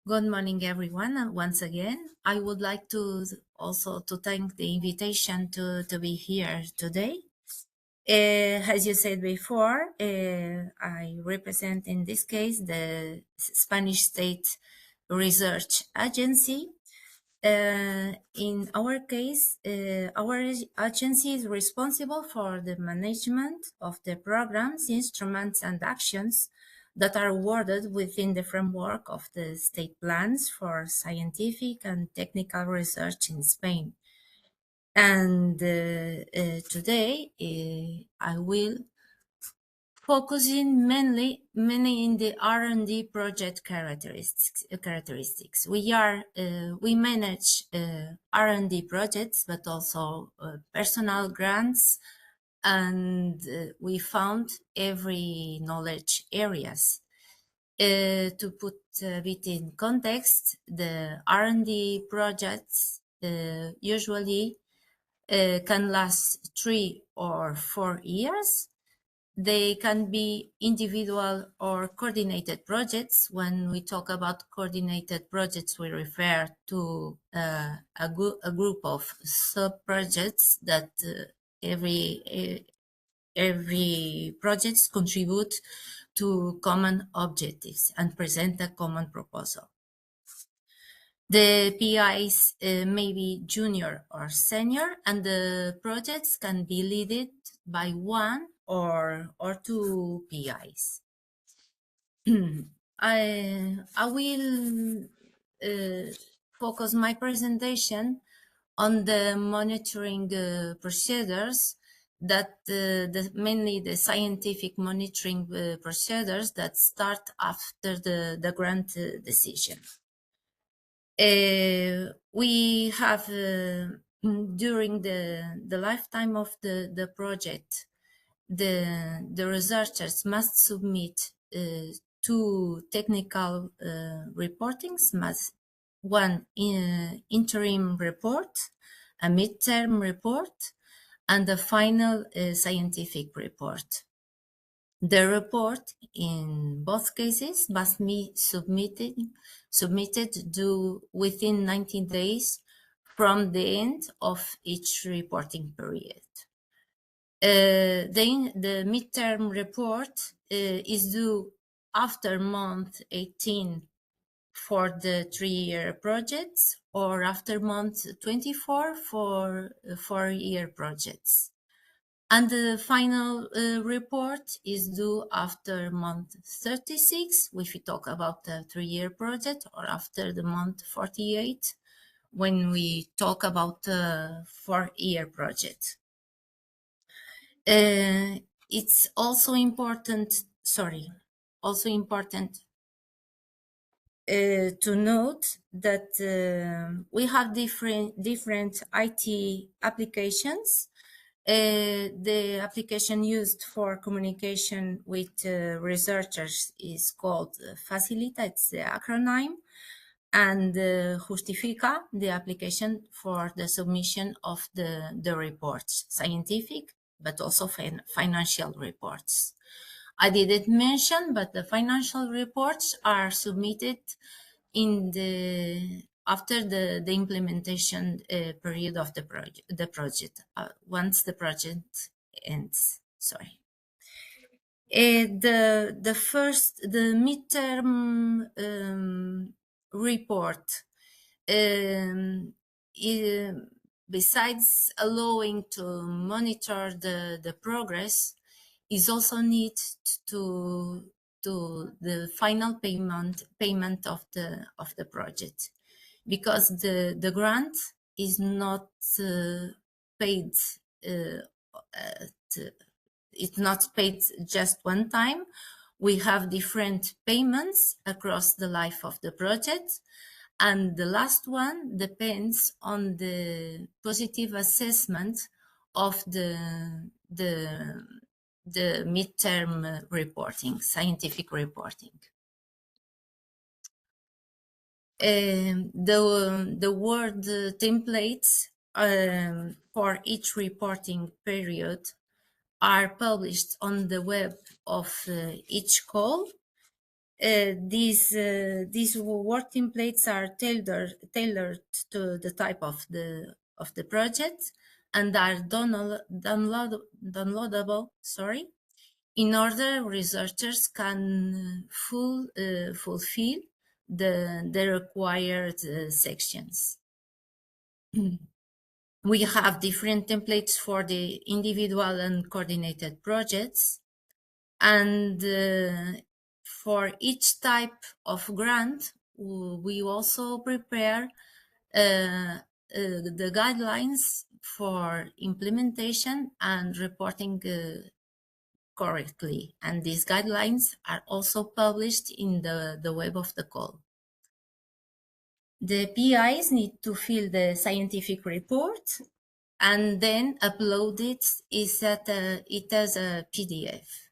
Good morning, everyone. And once again, I would like to also thank the invitation to be here today. As you said before, I represent in this case the Spanish State Research Agency. In our case, our agency is responsible for the management of the programs, instruments, and actions that are awarded within the framework of the state plans for scientific and technical research in Spain. And today, I will focus mainly in the R&D project characteristics. We manage R&D projects, but also personal grants, and we found every knowledge areas. To put a bit in context, the R&D projects usually can last 3 or 4 years. They can be individual or coordinated projects. When we talk about coordinated projects, we refer to a group of sub-projects that every project contribute to common objectives and present a common proposal. The PIs may be junior or senior, and the projects can be led by one or two PIs. I will focus my presentation on the monitoring procedures that mainly the scientific monitoring procedures that start after the grant decision. We have during the lifetime of the project, the researchers must submit 2 technical reportings, one interim report, a midterm report, and a final scientific report. The report in both cases must be submitted due within 90 days from the end of each reporting period. The midterm report is due after month 18 for the 3-year projects or after month 24 for 4-year projects. And the final report is due after month 36, if we talk about the 3-year project, or after the month 48, when we talk about the 4-year project. It's also important, to note that we have different IT applications. The application used for communication with researchers is called Facilita, it's the acronym, and Justifica, the application for the submission of the reports, scientific, but also financial reports. I didn't mention, but the financial reports are submitted after the implementation period of the project, once the project ends. Sorry. The midterm report, besides allowing to monitor the progress, is also need to the final payment of the project, because the grant is not paid. It's not paid just one time. We have different payments across the life of the project, and the last one depends on the positive assessment of the midterm reporting, scientific reporting. The word templates for each reporting period are published on the web of each call. These word templates are tailored to the type of the project and are downloadable. In order researchers can fulfill the required sections. We have different templates for the individual and coordinated projects, and for each type of grant, we also prepare the guidelines for implementation and reporting correctly, and these guidelines are also published in the web of the call. The PIs need to fill the scientific report and then upload it as a PDF.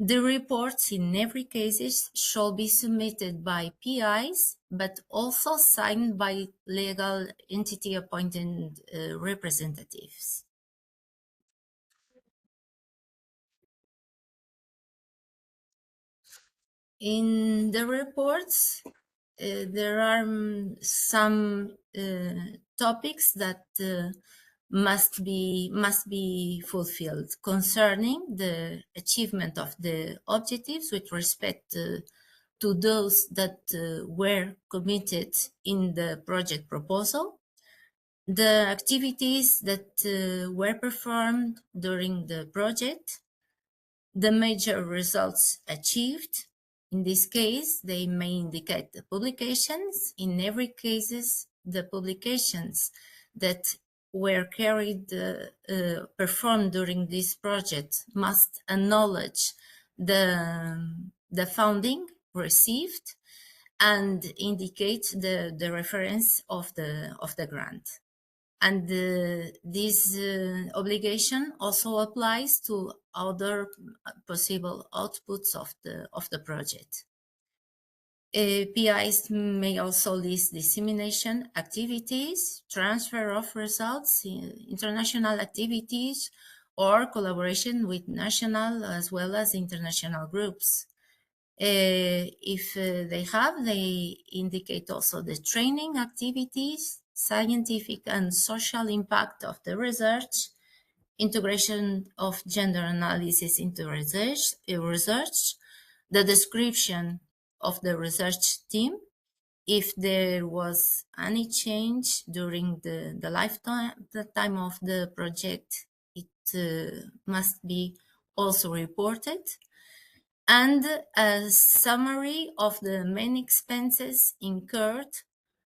The reports in every case shall be submitted by PIs, but also signed by legal entity appointed representatives. In the reports, there are some topics that must be fulfilled concerning the achievement of the objectives with respect to those that were committed in the project proposal, the activities that were performed during the project, the major results achieved. In this case, they may indicate the publications. In every case, the publications that were performed during this project must acknowledge the funding received and indicate the reference of the grant. And this obligation also applies to other possible outputs of the project. PIs may also list dissemination activities, transfer of results, international activities, or collaboration with national as well as international groups. If they have, they indicate also the training activities, scientific and social impact of the research, integration of gender analysis into research, the description of the research team, if there was any change during the lifetime of the project, it must be also reported, and a summary of the main expenses incurred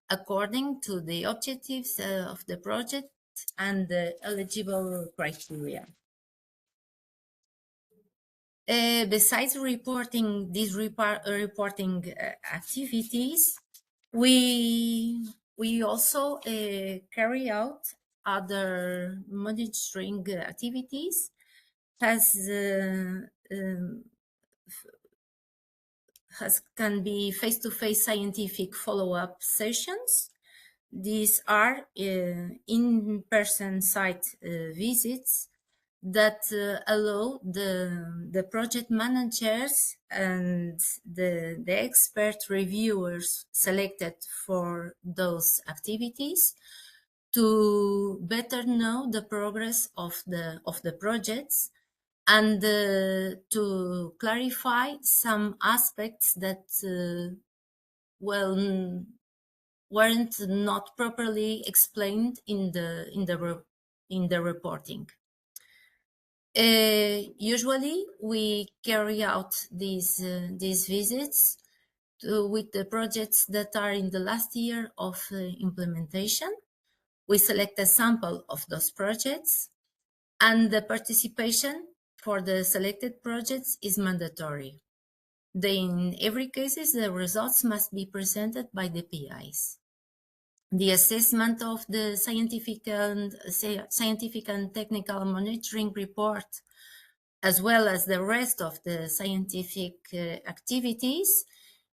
according to the objectives of the project and the eligible criteria. Besides reporting these reporting activities, we also carry out other monitoring activities can be face-to-face scientific follow-up sessions. These are in-person site visits that allow the project managers and the expert reviewers selected for those activities to better know the progress of the projects and to clarify some aspects that weren't not properly explained in the reporting. Usually, we carry out these visits with the projects that are in the last year of implementation. We select a sample of those projects, and the participation for the selected projects is mandatory. In every case, the results must be presented by the PIs. The assessment of the scientific and technical monitoring report, as well as the rest of the scientific activities,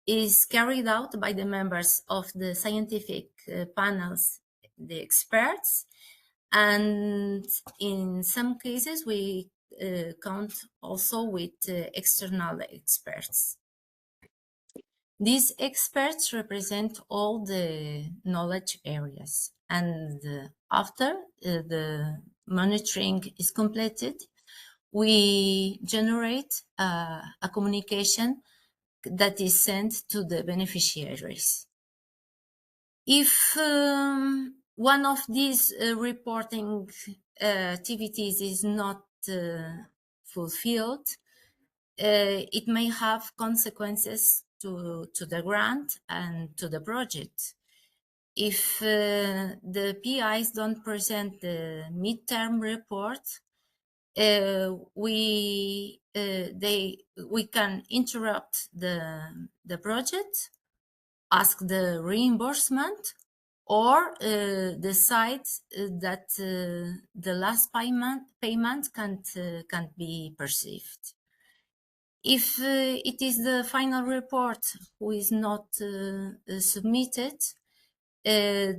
is carried out by the members of the scientific panels, the experts, and in some cases we count also with external experts. These experts represent all the knowledge areas, and after the monitoring is completed, we generate a communication that is sent to the beneficiaries. If one of these reporting activities is not fulfilled, it may have consequences to the grant and to the project. If the PIs don't present the midterm report, we can interrupt the project, ask the reimbursement, or decide that the last payment can't be perceived. If it is the final report who is not submitted, it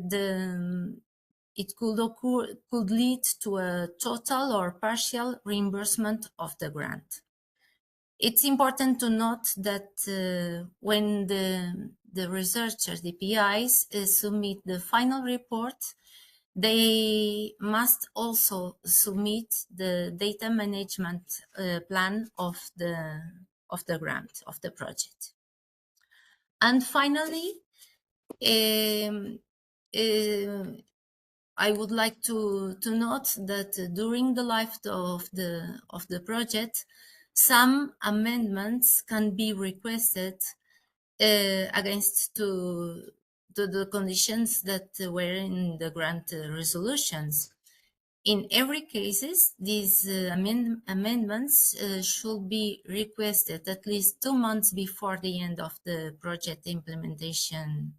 could lead to a total or partial reimbursement of the grant. It's important to note that when the researchers, the PIs, submit the final report, they must also submit the data management plan of the grant, of the project. And finally, I would like to note that during the life of the project, some amendments can be requested against to the conditions that were in the grant resolutions. In every cases, these amendments should be requested at least 2 months before the end of the project implementation.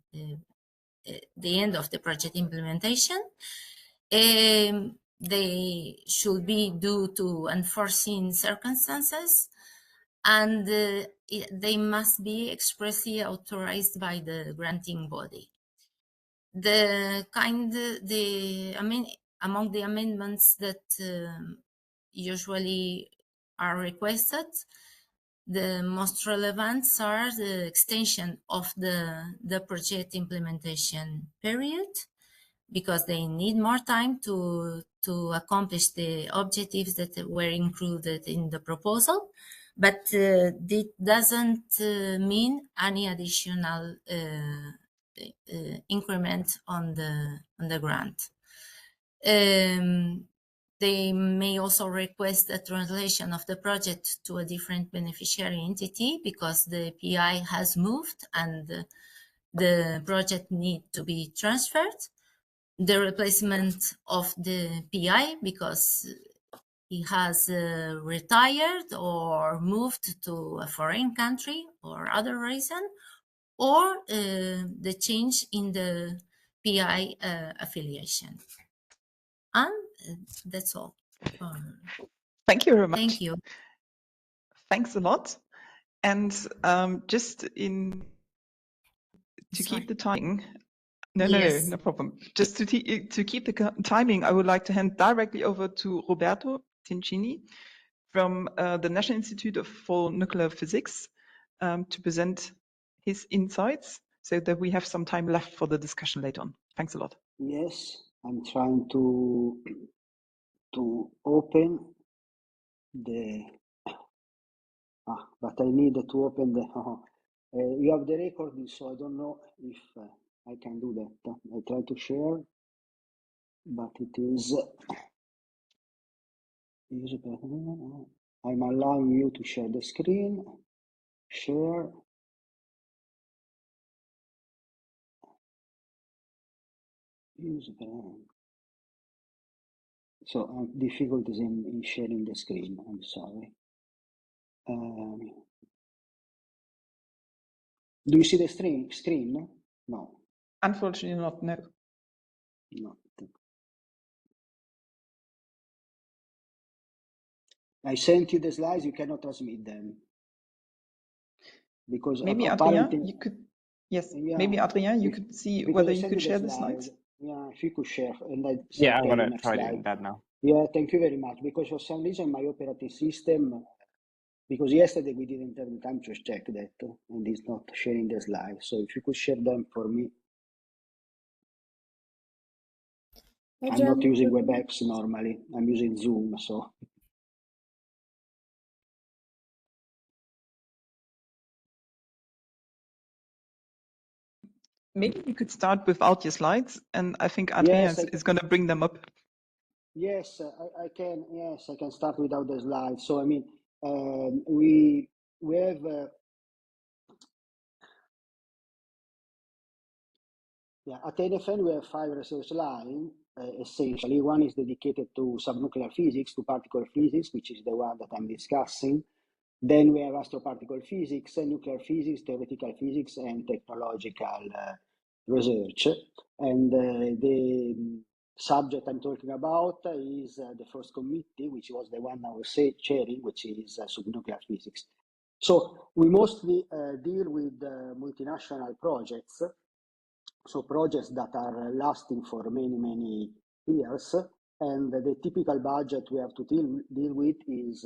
They should be due to unforeseen circumstances, and they must be expressly authorized by the granting body. Among the amendments that usually are requested, the most relevant are the extension of the project implementation period, because they need more time to accomplish the objectives that were included in the proposal. But it doesn't mean any additional increment on the grant. They may also request a translation of the project to a different beneficiary entity because the PI has moved and the project needs to be transferred. The replacement of the PI because he has retired or moved to a foreign country or other reason, or the change in the PI affiliation. And that's all. Thank you very much. Thank you. Thanks a lot. And just to keep the timing. No problem. Just to keep the timing, I would like to hand directly over to Roberto Tincini from the National Institute for Nuclear Physics to present his insights so that we have some time left for the discussion later on. Thanks a lot. Yes, I'm trying to open the, but I need to open the, you have the recording, so I don't know if I can do that. I try to share, but it is, I'm allowing you to share the screen, share. So difficulties in sharing the screen, I'm sorry. Do you see the screen? No. Unfortunately not, no. No. I sent you the slides, you cannot transmit them. Because maybe Adrien, you could, yes, yeah, maybe Adrien, you could see whether you could share the slides. Yeah, if you could share. And I'm going to try doing that now. Yeah, thank you very much. Because for some reason, my operating system, because yesterday we didn't have the time to check that, and it's not sharing the slides. So if you could share them for me. I'm not using WebEx normally. I'm using Zoom, so. Maybe you could start without your slides, and I think Adrien is going to bring them up. Yes, I can. Yes, I can start without the slides. So I mean, we have. At NFN we have 5 research lines. Essentially, one is dedicated to subnuclear physics, to particle physics, which is the one that I'm discussing. Then we have astroparticle physics, nuclear physics, theoretical physics, and technological research. And the subject I'm talking about is the first committee, which was the one I was chairing, which is subnuclear physics. So we mostly deal with multinational projects, so projects that are lasting for many years, and the typical budget we have to deal with is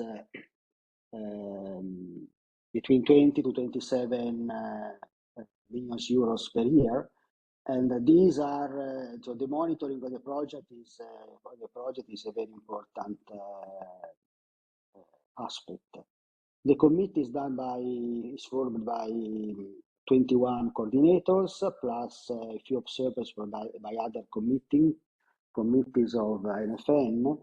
between 20 to 27 million euros per year. And these are so the monitoring of the project is a very important aspect. The committee is formed by 21 coordinators plus a few observers by other committees of NFN,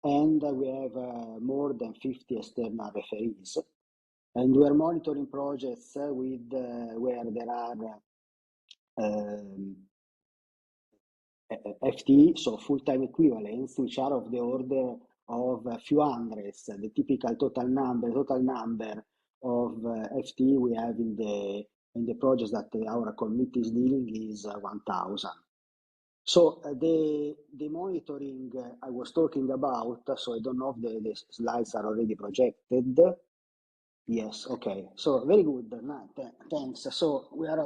and we have more than 50 external referees. And we are monitoring projects with where there are FTE, so full-time equivalents, which are of the order of a few hundreds. The typical total number of FTE we have in the projects that our committee is dealing is 1,000. So the monitoring I was talking about, so I don't know if the slides are already projected. Yes, okay. So very good, thanks. So we are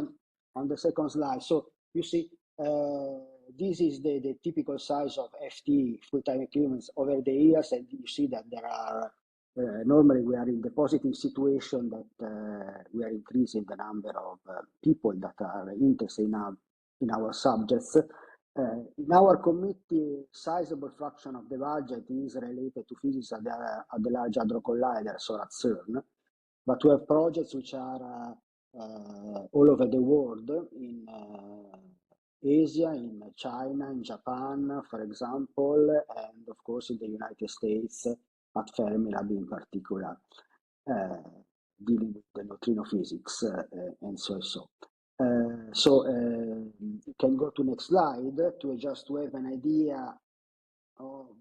on the second slide. So you see, this is the typical size of FTE, full-time equivalents, over the years, and you see that there are, normally we are in the positive situation that we are increasing the number of people that are interested in our subjects. In our committee, sizable fraction of the budget is related to physics at the Large Hadron Collider, so at CERN. But we have projects which are all over the world, in Asia, in China, in Japan, for example, and of course in the United States at Fermilab in particular, dealing with the neutrino physics and so. You can go to next slide to just have an idea of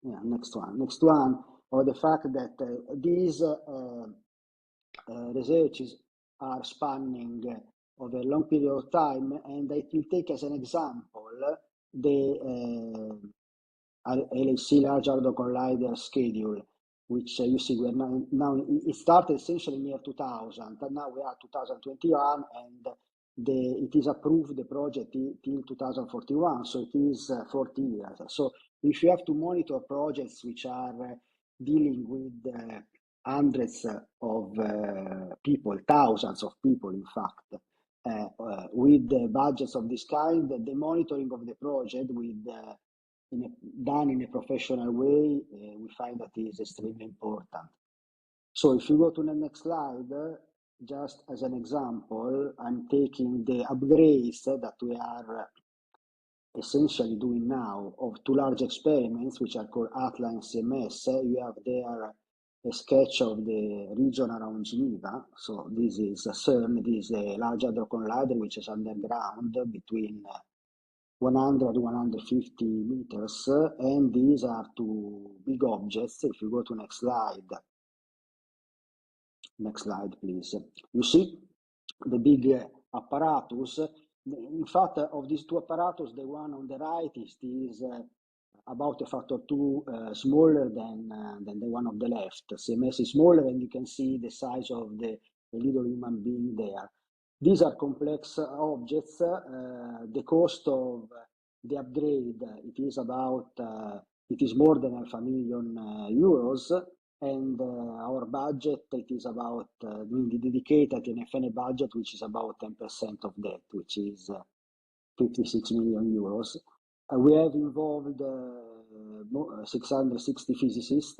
next one of the fact that these researches are spanning over a long period of time, and I will take as an example the LHC Large Hadron Collider schedule, which you see we are now it started essentially near 2000, and now we are 2021, and it is approved, the project till 2041, so it is 40 years. So if you have to monitor projects which are dealing with hundreds of people, thousands of people, in fact, with budgets of this kind, the monitoring of the project done in a professional way, we find that is extremely important. So if you go to the next slide, just as an example, I'm taking the upgrades that we are essentially doing now of two large experiments, which are called ATLA and CMS. You have there a sketch of the region around Geneva. So this is CERN, this is a Large Hadron Collider, which is underground between 100 and 150 meters, and these are two big objects. If you go to next slide, please. You see the big apparatus. In fact, of these two apparatus, the one on the right is about a factor 2 smaller than the one on the left. CMS is smaller, and you can see the size of the little human being there. These are complex objects. The cost of the upgrade, it is more than €500,000, euros, and our budget, it is about the dedicated NFN budget, which is about 10% of that, which is 56 million euros. We have involved 660 physicists,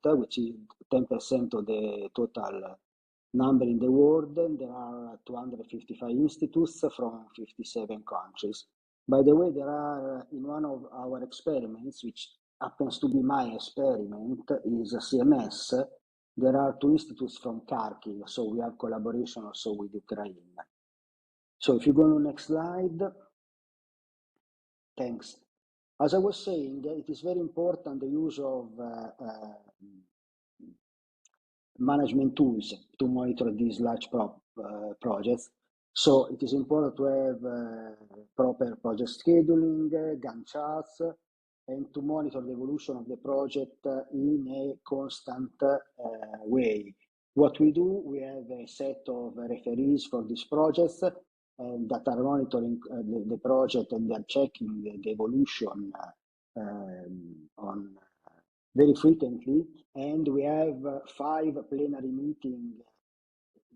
which is 10% of the total number in the world, and there are 255 institutes from 57 countries. By the way, there are, in one of our experiments, which happens to be my experiment, is CMS, there are two institutes from Kharkiv, so we have collaboration also with Ukraine. So if you go to the next slide, thanks. As I was saying, it is very important the use of management tools to monitor these large projects. So it is important to have proper project scheduling, Gantt charts, and to monitor the evolution of the project in a constant way. What we do, we have a set of referees for these projects that are monitoring the project, and they're checking the evolution on very frequently. And we have 5 plenary meetings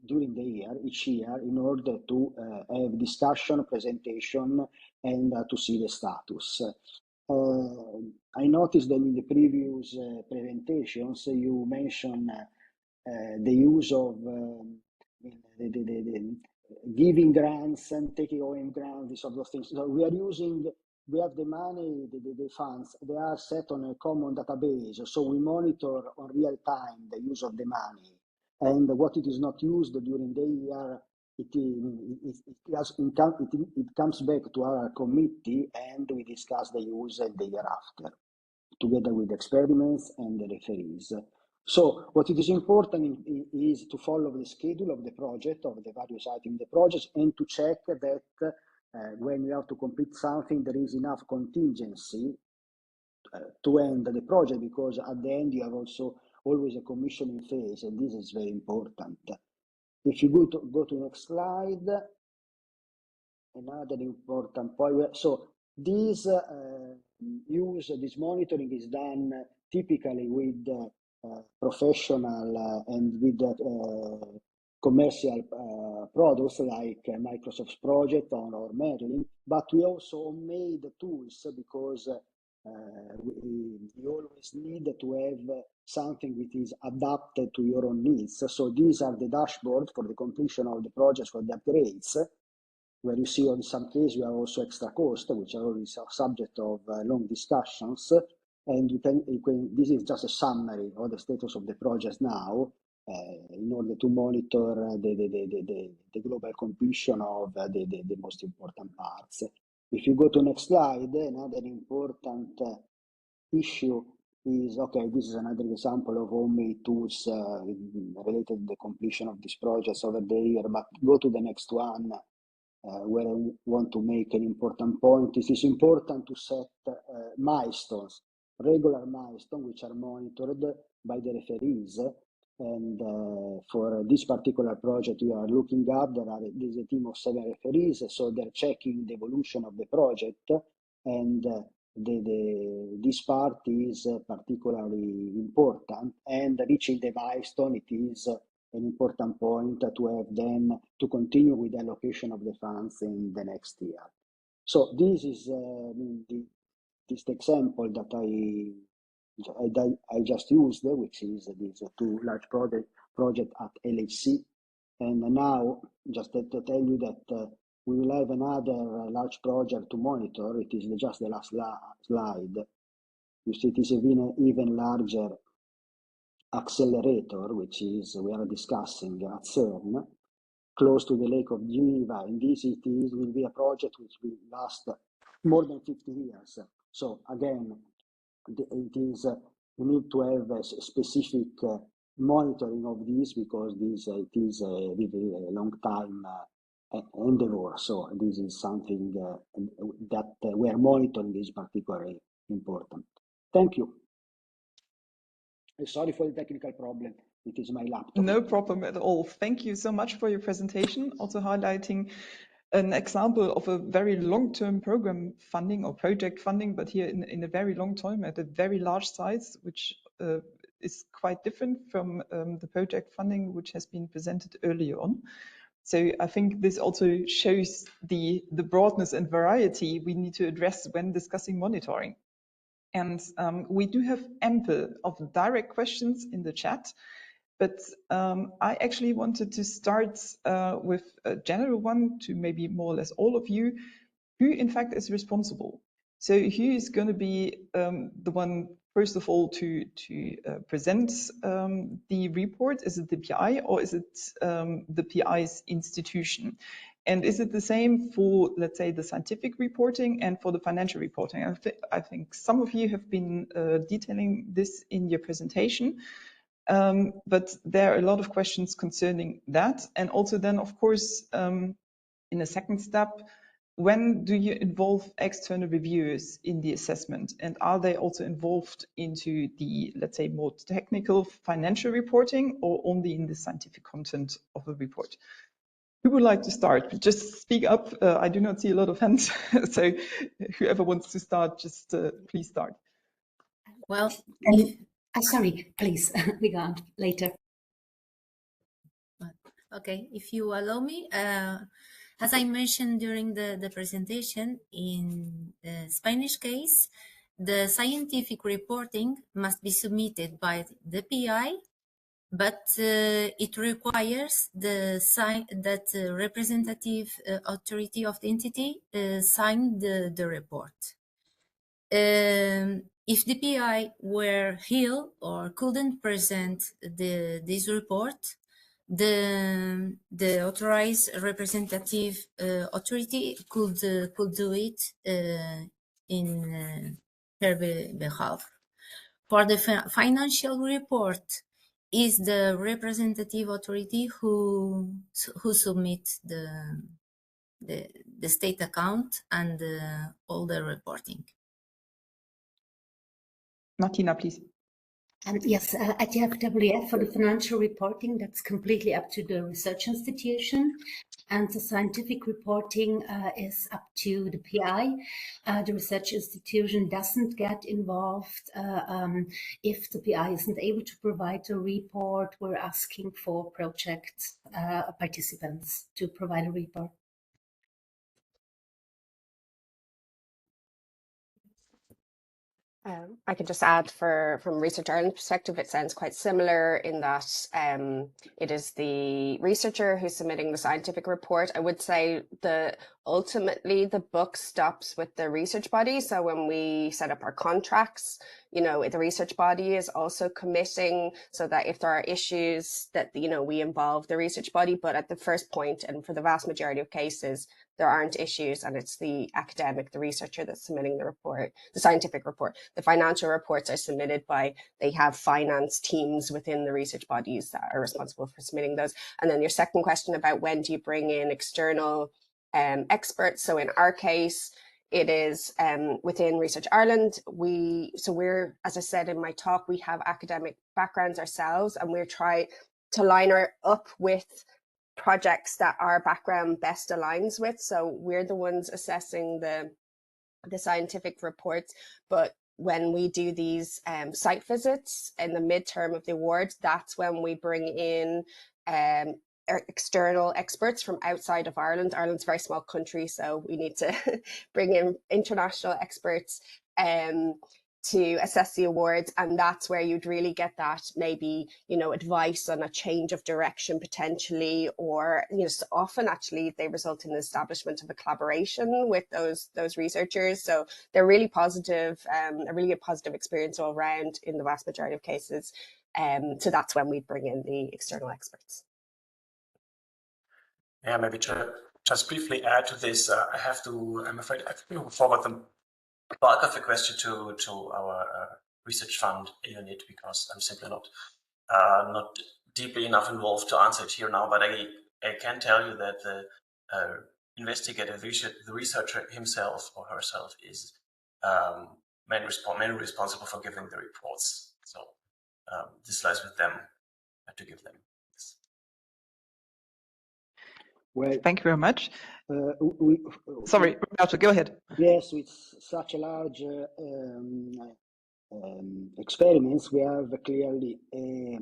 during the year, each year, in order to have discussion, presentation, and to see the status. I noticed that in the previous presentations, you mentioned the use of the giving grants and taking away grants, these sort of things. So we have the money, the funds, they are set on a common database. So we monitor on real time the use of the money. And what it is not used during the year, it comes back to our committee, and we discuss the use the year after, together with experiments and the referees. So what it is important is to follow the schedule of the project, of the various items in the project, and to check that when you have to complete something, there is enough contingency to end the project, because at the end you have also always a commissioning phase, and this is very important. If you go to next slide, another important point. So this monitoring is done typically with professional and with commercial products like Microsoft's project or Merlin, but we also made tools, because you always need to have something which is adapted to your own needs. So these are the dashboards for the completion of the projects, for the upgrades, where you see in some cases you have also extra costs, which are always subject of long discussions. And this is just a summary of the status of the project now, in order to monitor the global completion of the most important parts. If you go to next slide, another important issue is, okay, this is another example of homemade tools related to the completion of these projects over the year, but go to the next one, where I want to make an important point. It is important to set milestones, regular milestones, which are monitored by the referees. And for this particular project we are looking at, there's a team of 7 referees, so they're checking the evolution of the project, and this part is particularly important, and reaching the milestone, it is an important point to have then to continue with the allocation of the funds in the next year. So this is this example that I just used, which is these 2 large project at LHC. And now, just to tell you that we will have another large project to monitor. It is just the last slide. You see, it is even larger accelerator, which is we are discussing at CERN, close to the Lake of Geneva. And this will be a project which will last more than 50 years. So again, it is we need to have a specific monitoring of this, because it is a really long time endeavor. So this is something that we are monitoring is particularly important. Thank you. Sorry for the technical problem. It is my laptop. No problem at all. Thank you so much for your presentation, also highlighting an example of a very long-term program funding or project funding, but here in a very long time at a very large size, which is quite different from the project funding which has been presented earlier on. So I think this also shows the broadness and variety we need to address when discussing monitoring. And we do have ample of direct questions in the chat, but I actually wanted to start with a general one to maybe more or less all of you. Who in fact is responsible? So who is going to be the one, first of all, to present the report? Is it the PI, or is it the PI's institution? And is it the same for, let's say, the scientific reporting and for the financial reporting? I think some of you have been detailing this in your presentation. But there are a lot of questions concerning that. And also then, of course, in a second step, when do you involve external reviewers in the assessment? And are they also involved into the, let's say, more technical financial reporting, or only in the scientific content of a report? Who would like to start? Just speak up. I do not see a lot of hands. So whoever wants to start, just please start. Well, sorry, please, we go on later. Okay, if you allow me, as I mentioned during the presentation, in the Spanish case, the scientific reporting must be submitted by the PI, but it requires that the representative authority of the entity sign the report. If the PI were ill or couldn't present this report, the authorized representative authority could do it in her behalf. For the financial report, is the representative authority who submits the state account and all the reporting. Martina, please. Yes, at the FWF, for the financial reporting, that's completely up to the research institution. And the scientific reporting is up to the PI. The research institution doesn't get involved. If the PI isn't able to provide a report, we're asking for project participants to provide a report. I can just add, from Research Ireland perspective, it sounds quite similar in that it is the researcher who's submitting the scientific report. I would say ultimately the buck stops with the research body. So when we set up our contracts, you know, the research body is also committing so that if there are issues that, you know, we involve the research body, but at the first point, and for the vast majority of cases, there aren't issues, and it's the academic, the researcher that's submitting the report, the scientific report. The financial reports are submitted they have finance teams within the research bodies that are responsible for submitting those. And then your second question about when do you bring in external experts? So in our case, it is within Research Ireland. We're, as I said in my talk, we have academic backgrounds ourselves, and we're trying to line up with projects that our background best aligns with. So we're the ones assessing the scientific reports, but when we do these site visits in the midterm of the awards, that's when we bring in external experts from outside of Ireland. Ireland's a very small country, so we need to bring in international experts to assess the awards, and that's where you'd really get that maybe, you know, advice on a change of direction potentially, or, you know, so often actually they result in the establishment of a collaboration with those researchers. So they're really positive, a really positive experience all around in the vast majority of cases. So that's when we bring in the external experts. Yeah, maybe to just briefly add to this, I'm afraid I have to forward the bulk of the question to our research fund unit, because I'm simply not deeply enough involved to answer it here now. But I can tell you that the investigator, the researcher himself or herself, is mainly responsible for giving the reports. So this lies with them to give them. Well, thank you very much. Sorry, Roberto, go ahead. Yes, with such a large experiments, we have clearly a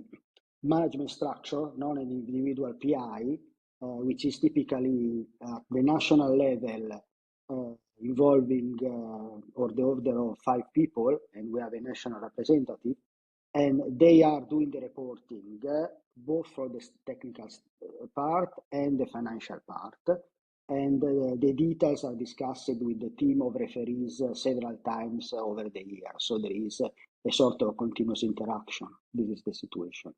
management structure, not an individual PI, which is typically at the national level involving or the order of 5 people, and we have a national representative, and they are doing the reporting both for the technical part and the financial part. And the details are discussed with the team of referees several times over the year. So there is a sort of continuous interaction. This is the situation.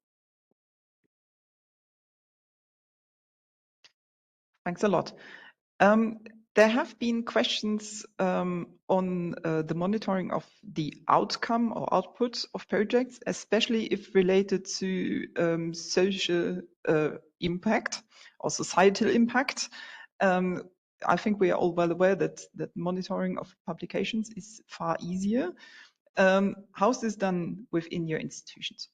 Thanks a lot. There have been questions on the monitoring of the outcome or output of projects, especially if related to social impact or societal impact. I think we are all well aware that monitoring of publications is far easier. How's this done within your institutions?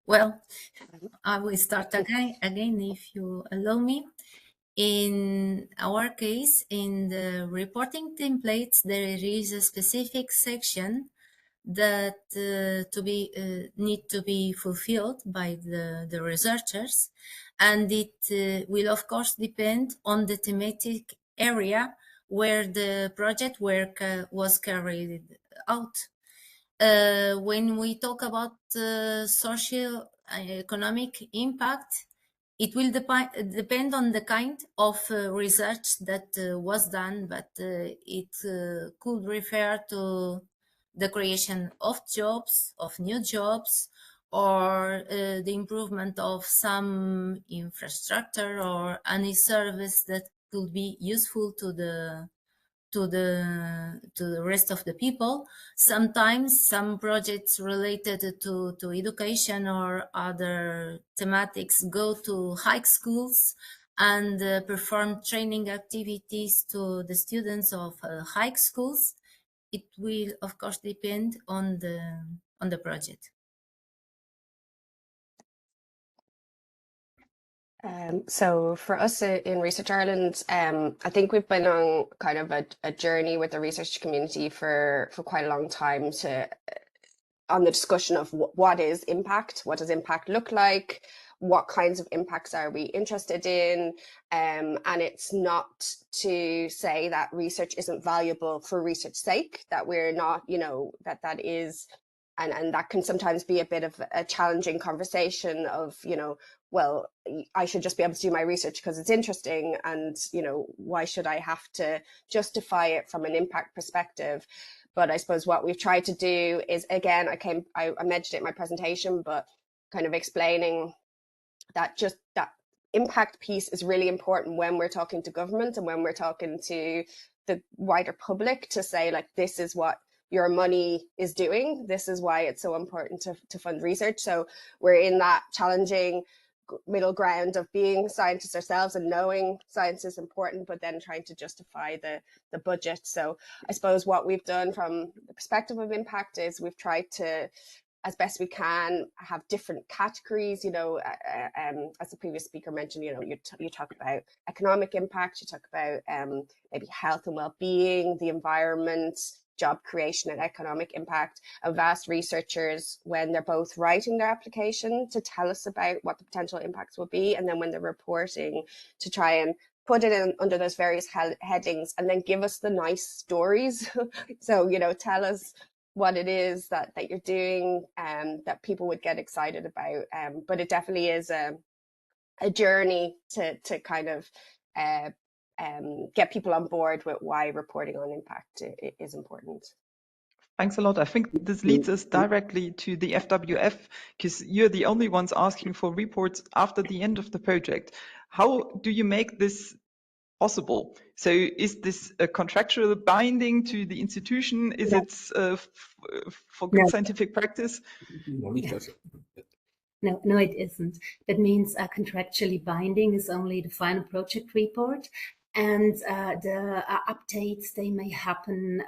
Well, I will start again if you allow me. In our case, in the reporting templates, there is a specific section that need to be fulfilled by the researchers, and it will of course depend on the thematic area where the project work was carried out. When we talk about social economic impact, it will depend on the kind of research that was done, but it could refer to the creation of jobs, of new jobs, or the improvement of some infrastructure or any service that could be useful to the rest of the people. Sometimes some projects related to education or other thematics go to high schools and perform training activities to the students of high schools. It will of course depend on the project. So for us in Research Ireland, I think we've been on kind of a journey with the research community for quite a long time on the discussion of what is impact, what does impact look like, what kinds of impacts are we interested in, and it's not to say that research isn't valuable for research's sake, that we're not, that is, and that can sometimes be a bit of a challenging conversation of, well, I should just be able to do my research because it's interesting, and why should I have to justify it from an impact perspective? But I suppose what we've tried to do is, again, I mentioned it in my presentation, but kind of explaining that just that impact piece is really important when we're talking to government and when we're talking to the wider public, to say, like, this is what your money is doing. This is why it's so important to fund research. So we're in that challenging middle ground of being scientists ourselves and knowing science is important, but then trying to justify the budget. So I suppose what we've done from the perspective of impact is we've tried to, as best we can, have different categories. As the previous speaker mentioned, you talk about economic impact, you talk about maybe health and well-being, the environment, job creation and economic impact. And vast researchers, when they're both writing their application to tell us about what the potential impacts will be, and then when they're reporting, to try and put it in under those various headings and then give us the nice stories. So, tell us what it is that you're doing that people would get excited about. But it definitely is a journey to kind of get people on board with why reporting on impact is important. Thanks a lot. I think this leads us directly to the FWF, because you're the only ones asking for reports after the end of the project. How do you make this possible? So is this a contractual binding to the institution? Is it for good scientific practice? No, it isn't. That means contractually binding is only the final project report, and the updates, they may happen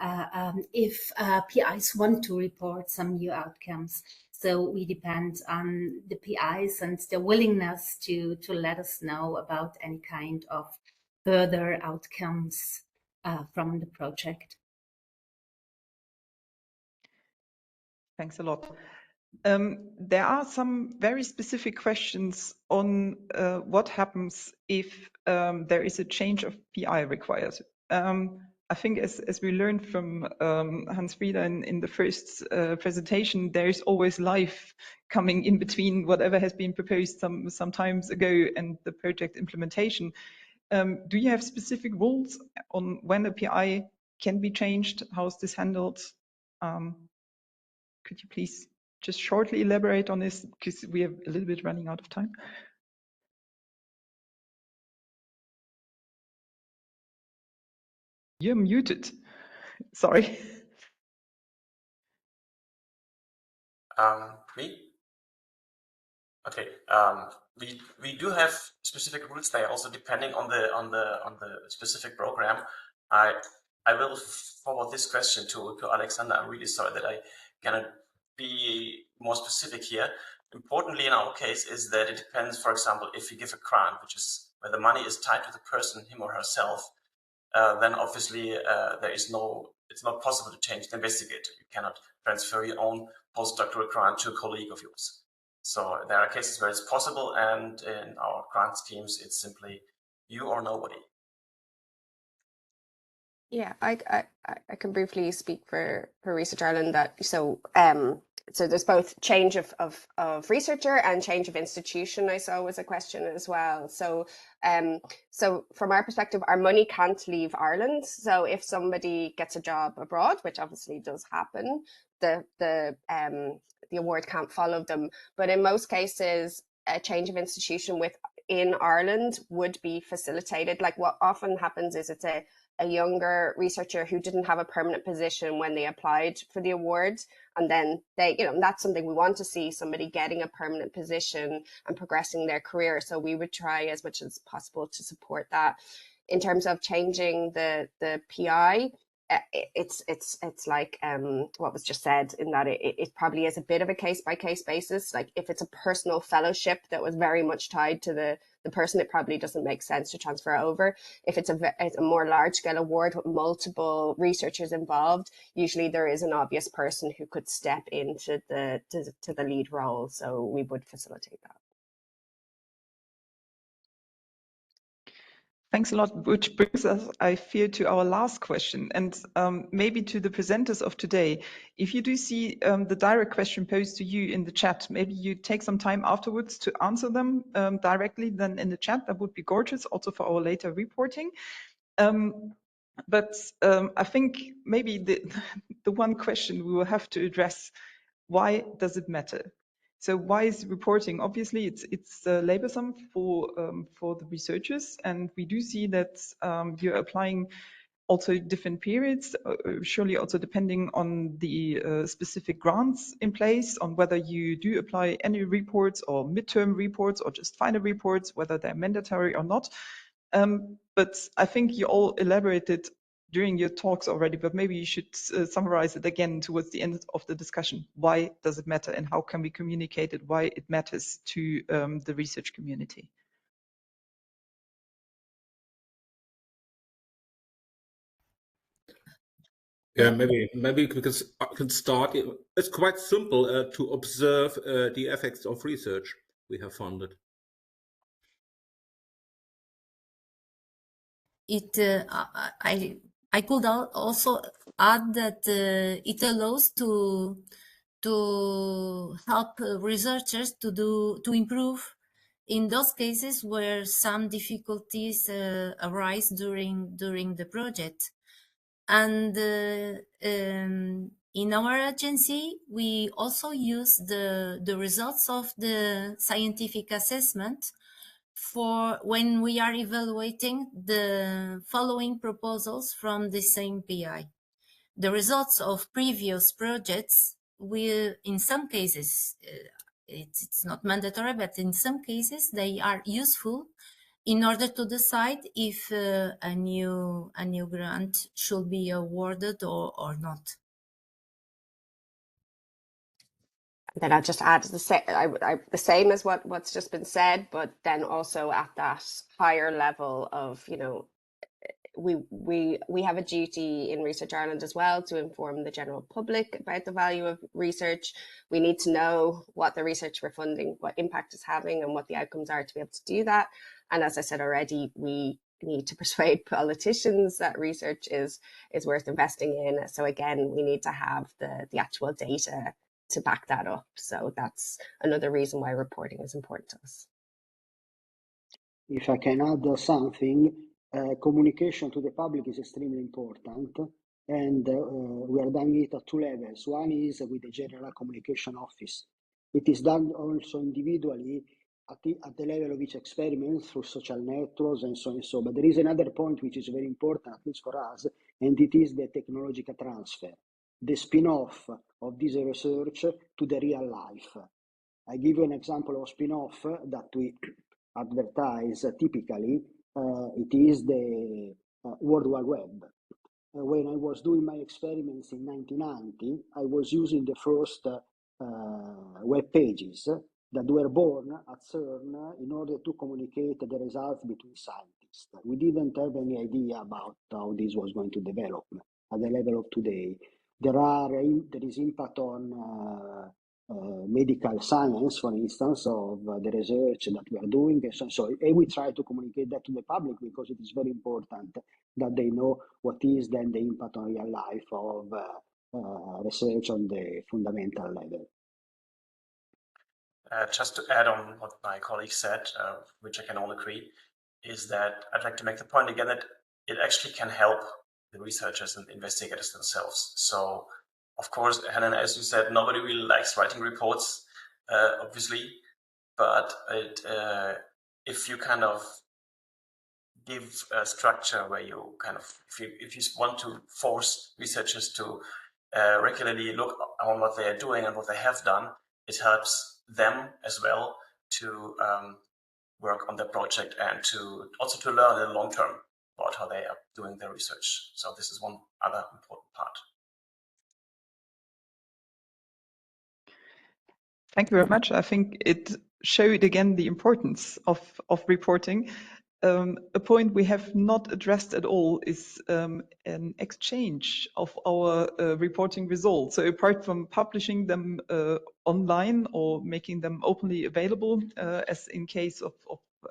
if PIs want to report some new outcomes. So we depend on the PIs and their willingness to let us know about any kind of further outcomes from the project. Thanks a lot. There are some very specific questions on what happens if there is a change of PI required. I think as we learned from Hans Frieder in the first presentation, there is always life coming in between whatever has been proposed some times ago and the project implementation. Do you have specific rules on when a PI can be changed? How is this handled? Could you please just shortly elaborate on this, because we are a little bit running out of time? You're muted. Sorry. Me? Okay. We do have specific rules there, also depending on the specific program. I will forward this question to Alexander. I'm really sorry that I cannot be more specific here. Importantly, in our case, is that it depends. For example, if you give a grant, which is where the money is tied to the person, him or herself, then obviously it's not possible to change the investigator. You cannot transfer your own postdoctoral grant to a colleague of yours. So there are cases where it's possible, and in our grant schemes, it's simply you or nobody. Yeah, I can briefly speak for Research Ireland that so there's both change of researcher and change of institution, I saw was a question as well. So so from our perspective, our money can't leave Ireland. So if somebody gets a job abroad, which obviously does happen, the award can't follow them. But in most cases, a change of institution in Ireland would be facilitated. Like what often happens is it's a younger researcher who didn't have a permanent position when they applied for the award, and then they, that's something we want to see, somebody getting a permanent position and progressing their career. So we would try as much as possible to support that. In terms of changing the PI, it's like what was just said, in that it probably is a bit of a case-by-case basis. Like if it's a personal fellowship that was very much tied to the person, it probably doesn't make sense to transfer over. If it's a more large-scale award with multiple researchers involved, usually there is an obvious person who could step into the lead role, so we would facilitate that. Thanks a lot, which brings us, I fear, to our last question, and maybe to the presenters of today. If you do see the direct question posed to you in the chat, maybe you take some time afterwards to answer them directly then in the chat. That would be gorgeous, also for our later reporting. But I think maybe the one question we will have to address, why does it matter? So why is reporting? Obviously, it's laborsome for the researchers, and we do see that you're applying also different periods, surely also depending on the specific grants in place, on whether you do apply annual reports or midterm reports or just final reports, whether they're mandatory or not. But I think you all elaborated during your talks already, but maybe you should summarize it again towards the end of the discussion. Why does it matter, and how can we communicate it, why it matters to the research community? Yeah, maybe we can start. It's quite simple to observe the effects of research we have funded. I could also add that it allows to help researchers to improve in those cases where some difficulties arise during the project. And in our agency, we also use the results of the scientific assessment for when we are evaluating the following proposals from the same PI. The results of previous projects will, in some cases, it's not mandatory, but in some cases they are useful in order to decide if a new grant should be awarded or not. Then I'll just add the same as what's just been said, but then also at that higher level of, we have a duty in Research Ireland as well to inform the general public about the value of research. We need to know what the research we're funding, what impact it's having, and what the outcomes are to be able to do that. And as I said already, we need to persuade politicians that research is worth investing in. So again, we need to have the actual data to back that up. So that's another reason why reporting is important to us. If I can add something, communication to the public is extremely important, and we are doing it at two levels. One is with the General Communication Office. It is done also individually at the level of each experiment through social networks and so on and so. But there is another point which is very important, at least for us, and it is the technological transfer, the spin-off of this research to the real life. I give you an example of spin-off that we advertise typically. It is the World Wide Web. When I was doing my experiments in 1990, I was using the first web pages that were born at CERN in order to communicate the results between scientists. We didn't have any idea about how this was going to develop at the level of today. There is impact on medical science, for instance, of the research that we are doing. And we try to communicate that to the public because it is very important that they know what is then the impact on real life of research on the fundamental level. Just to add on what my colleague said, which I can all agree, is that I'd like to make the point again that it actually can help the researchers and investigators themselves. So, of course, Helen, as you said, nobody really likes writing reports, obviously, but if you kind of give a structure where you kind of, if you want to force researchers to regularly look on what they are doing and what they have done, it helps them as well to work on their project and to also to learn in the long term about how they are doing their research. So this is one other important part. Thank you very much. I think it showed again the importance of reporting. A point we have not addressed at all is an exchange of our reporting results. So apart from publishing them online or making them openly available, as in case of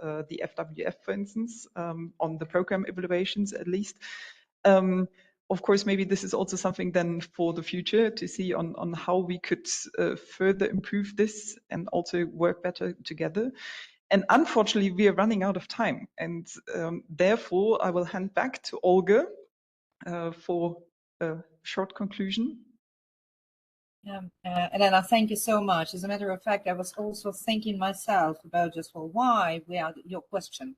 the FWF, for instance, on the program evaluations at least, of course, maybe this is also something then for the future to see on how we could further improve this and also work better together. And unfortunately, we are running out of time. And therefore, I will hand back to Olga for a short conclusion. Elena, thank you so much. As a matter of fact, I was also thinking myself about just, well, why we had your question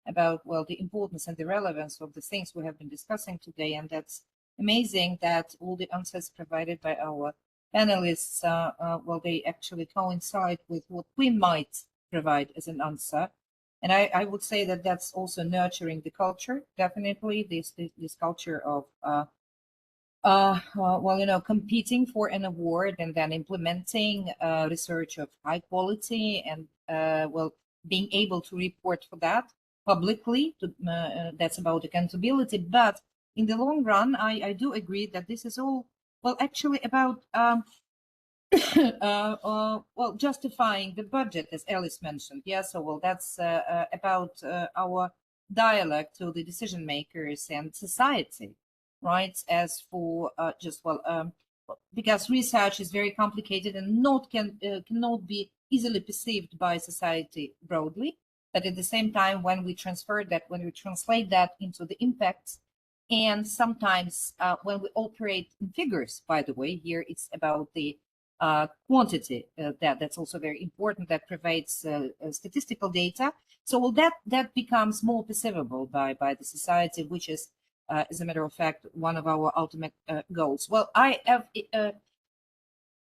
about, well, the importance and the relevance of the things we have been discussing today. And that's amazing that all the answers provided by our panelists, well, they actually coincide with what we might provide as an answer. And I would say that that's also nurturing the culture, definitely, this culture of, well, you know, competing for an award and then implementing research of high quality and, well, being able to report for that publicly. That's about accountability. But in the long run, I do agree that this is all, well, actually about well, justifying the budget, as Alice mentioned. Yeah, so, well, that's about our dialogue to the decision makers and society, right? As for just, well, because research is very complicated and cannot be easily perceived by society broadly. But at the same time, when we transfer that, when we translate that into the impacts, and sometimes when we operate in figures, by the way, here it's about the quantity that's also very important, that provides statistical data. So, well, that becomes more perceivable by the society, which is, as a matter of fact, one of our ultimate goals. Well, I have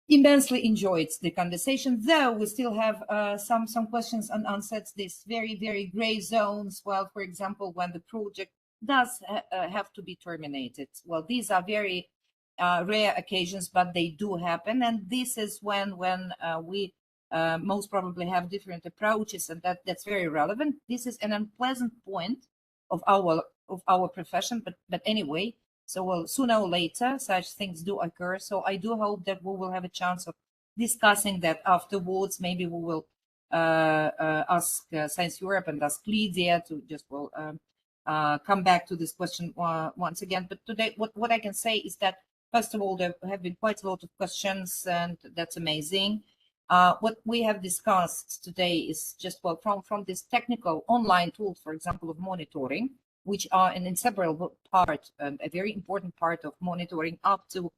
immensely enjoyed the conversation, though we still have some questions unanswered, these very gray zones. Well, for example, when the project does have to be terminated. Well, these are very rare occasions, but they do happen, and this is when we most probably have different approaches, and that's very relevant. This is an unpleasant point of our profession, but anyway. So, well, sooner or later, such things do occur. So I do hope that we will have a chance of discussing that afterwards. Maybe we will ask Science Europe and ask Lydia to just, well, come back to this question once again. But today, what I can say is that, first of all, there have been quite a lot of questions, and that's amazing. What we have discussed today is just, well, from this technical online tool, for example, of monitoring, which are an inseparable part, a very important part of monitoring, up to,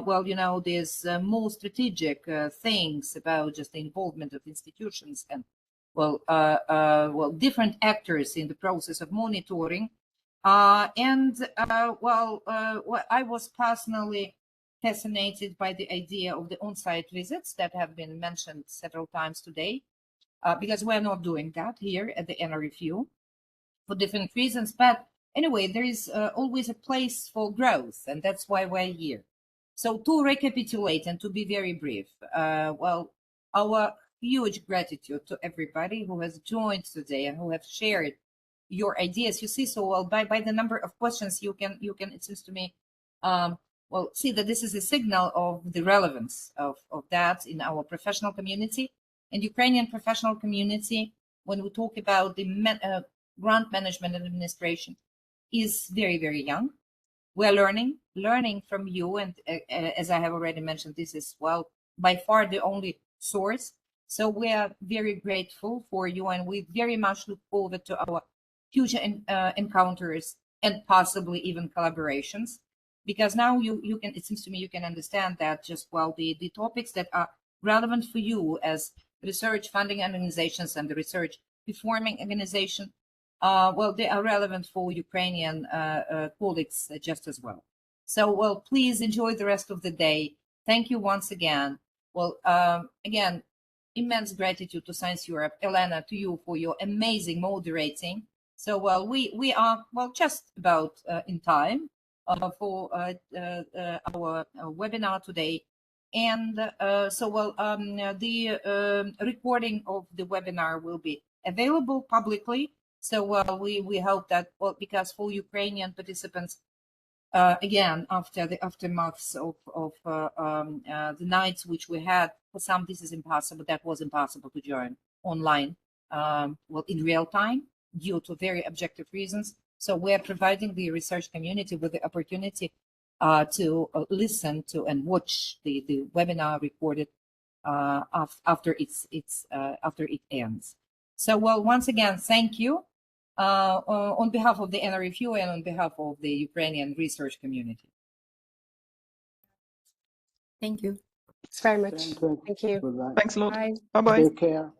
well, you know, there's more strategic things about just the involvement of institutions and, well, well, different actors in the process of monitoring. Well, I was personally fascinated by the idea of the on-site visits that have been mentioned several times today, because we're not doing that here at the NRFU for different reasons. But anyway, there is always a place for growth, and that's why we're here. So to recapitulate and to be very brief, well, our huge gratitude to everybody who has joined today and who have shared your ideas. You see so well by the number of questions you can, it seems to me, well, see that this is a signal of the relevance of that in our professional community and Ukrainian professional community. When we talk about the grant management and administration is very, very young. We're learning from you. And as I have already mentioned, this is, well, by far the only source. So we are very grateful for you, and we very much look forward to our future encounters and possibly even collaborations. Because now you can, it seems to me, you can understand that just, well, the topics that are relevant for you as research funding organizations and the research performing organization, well, they are relevant for Ukrainian colleagues just as well. So, well, please enjoy the rest of the day. Thank you once again. Well, again, immense gratitude to Science Europe. Elena, to you for your amazing moderating. So, well, we are, well, just about in time for our webinar today. And so, well, the recording of the webinar will be available publicly. So we hope that, well, because for Ukrainian participants, again, after the aftermaths of the nights which we had, for some this is impossible. That was impossible to join online, well, in real time due to very objective reasons. So we are providing the research community with the opportunity to listen to and watch the webinar recorded after after it ends. So, well, once again, thank you on behalf of the NRFU and on behalf of the Ukrainian research community. Thank you. Thanks very much. Thank you. Thanks a lot. Bye. Bye-bye. Take care.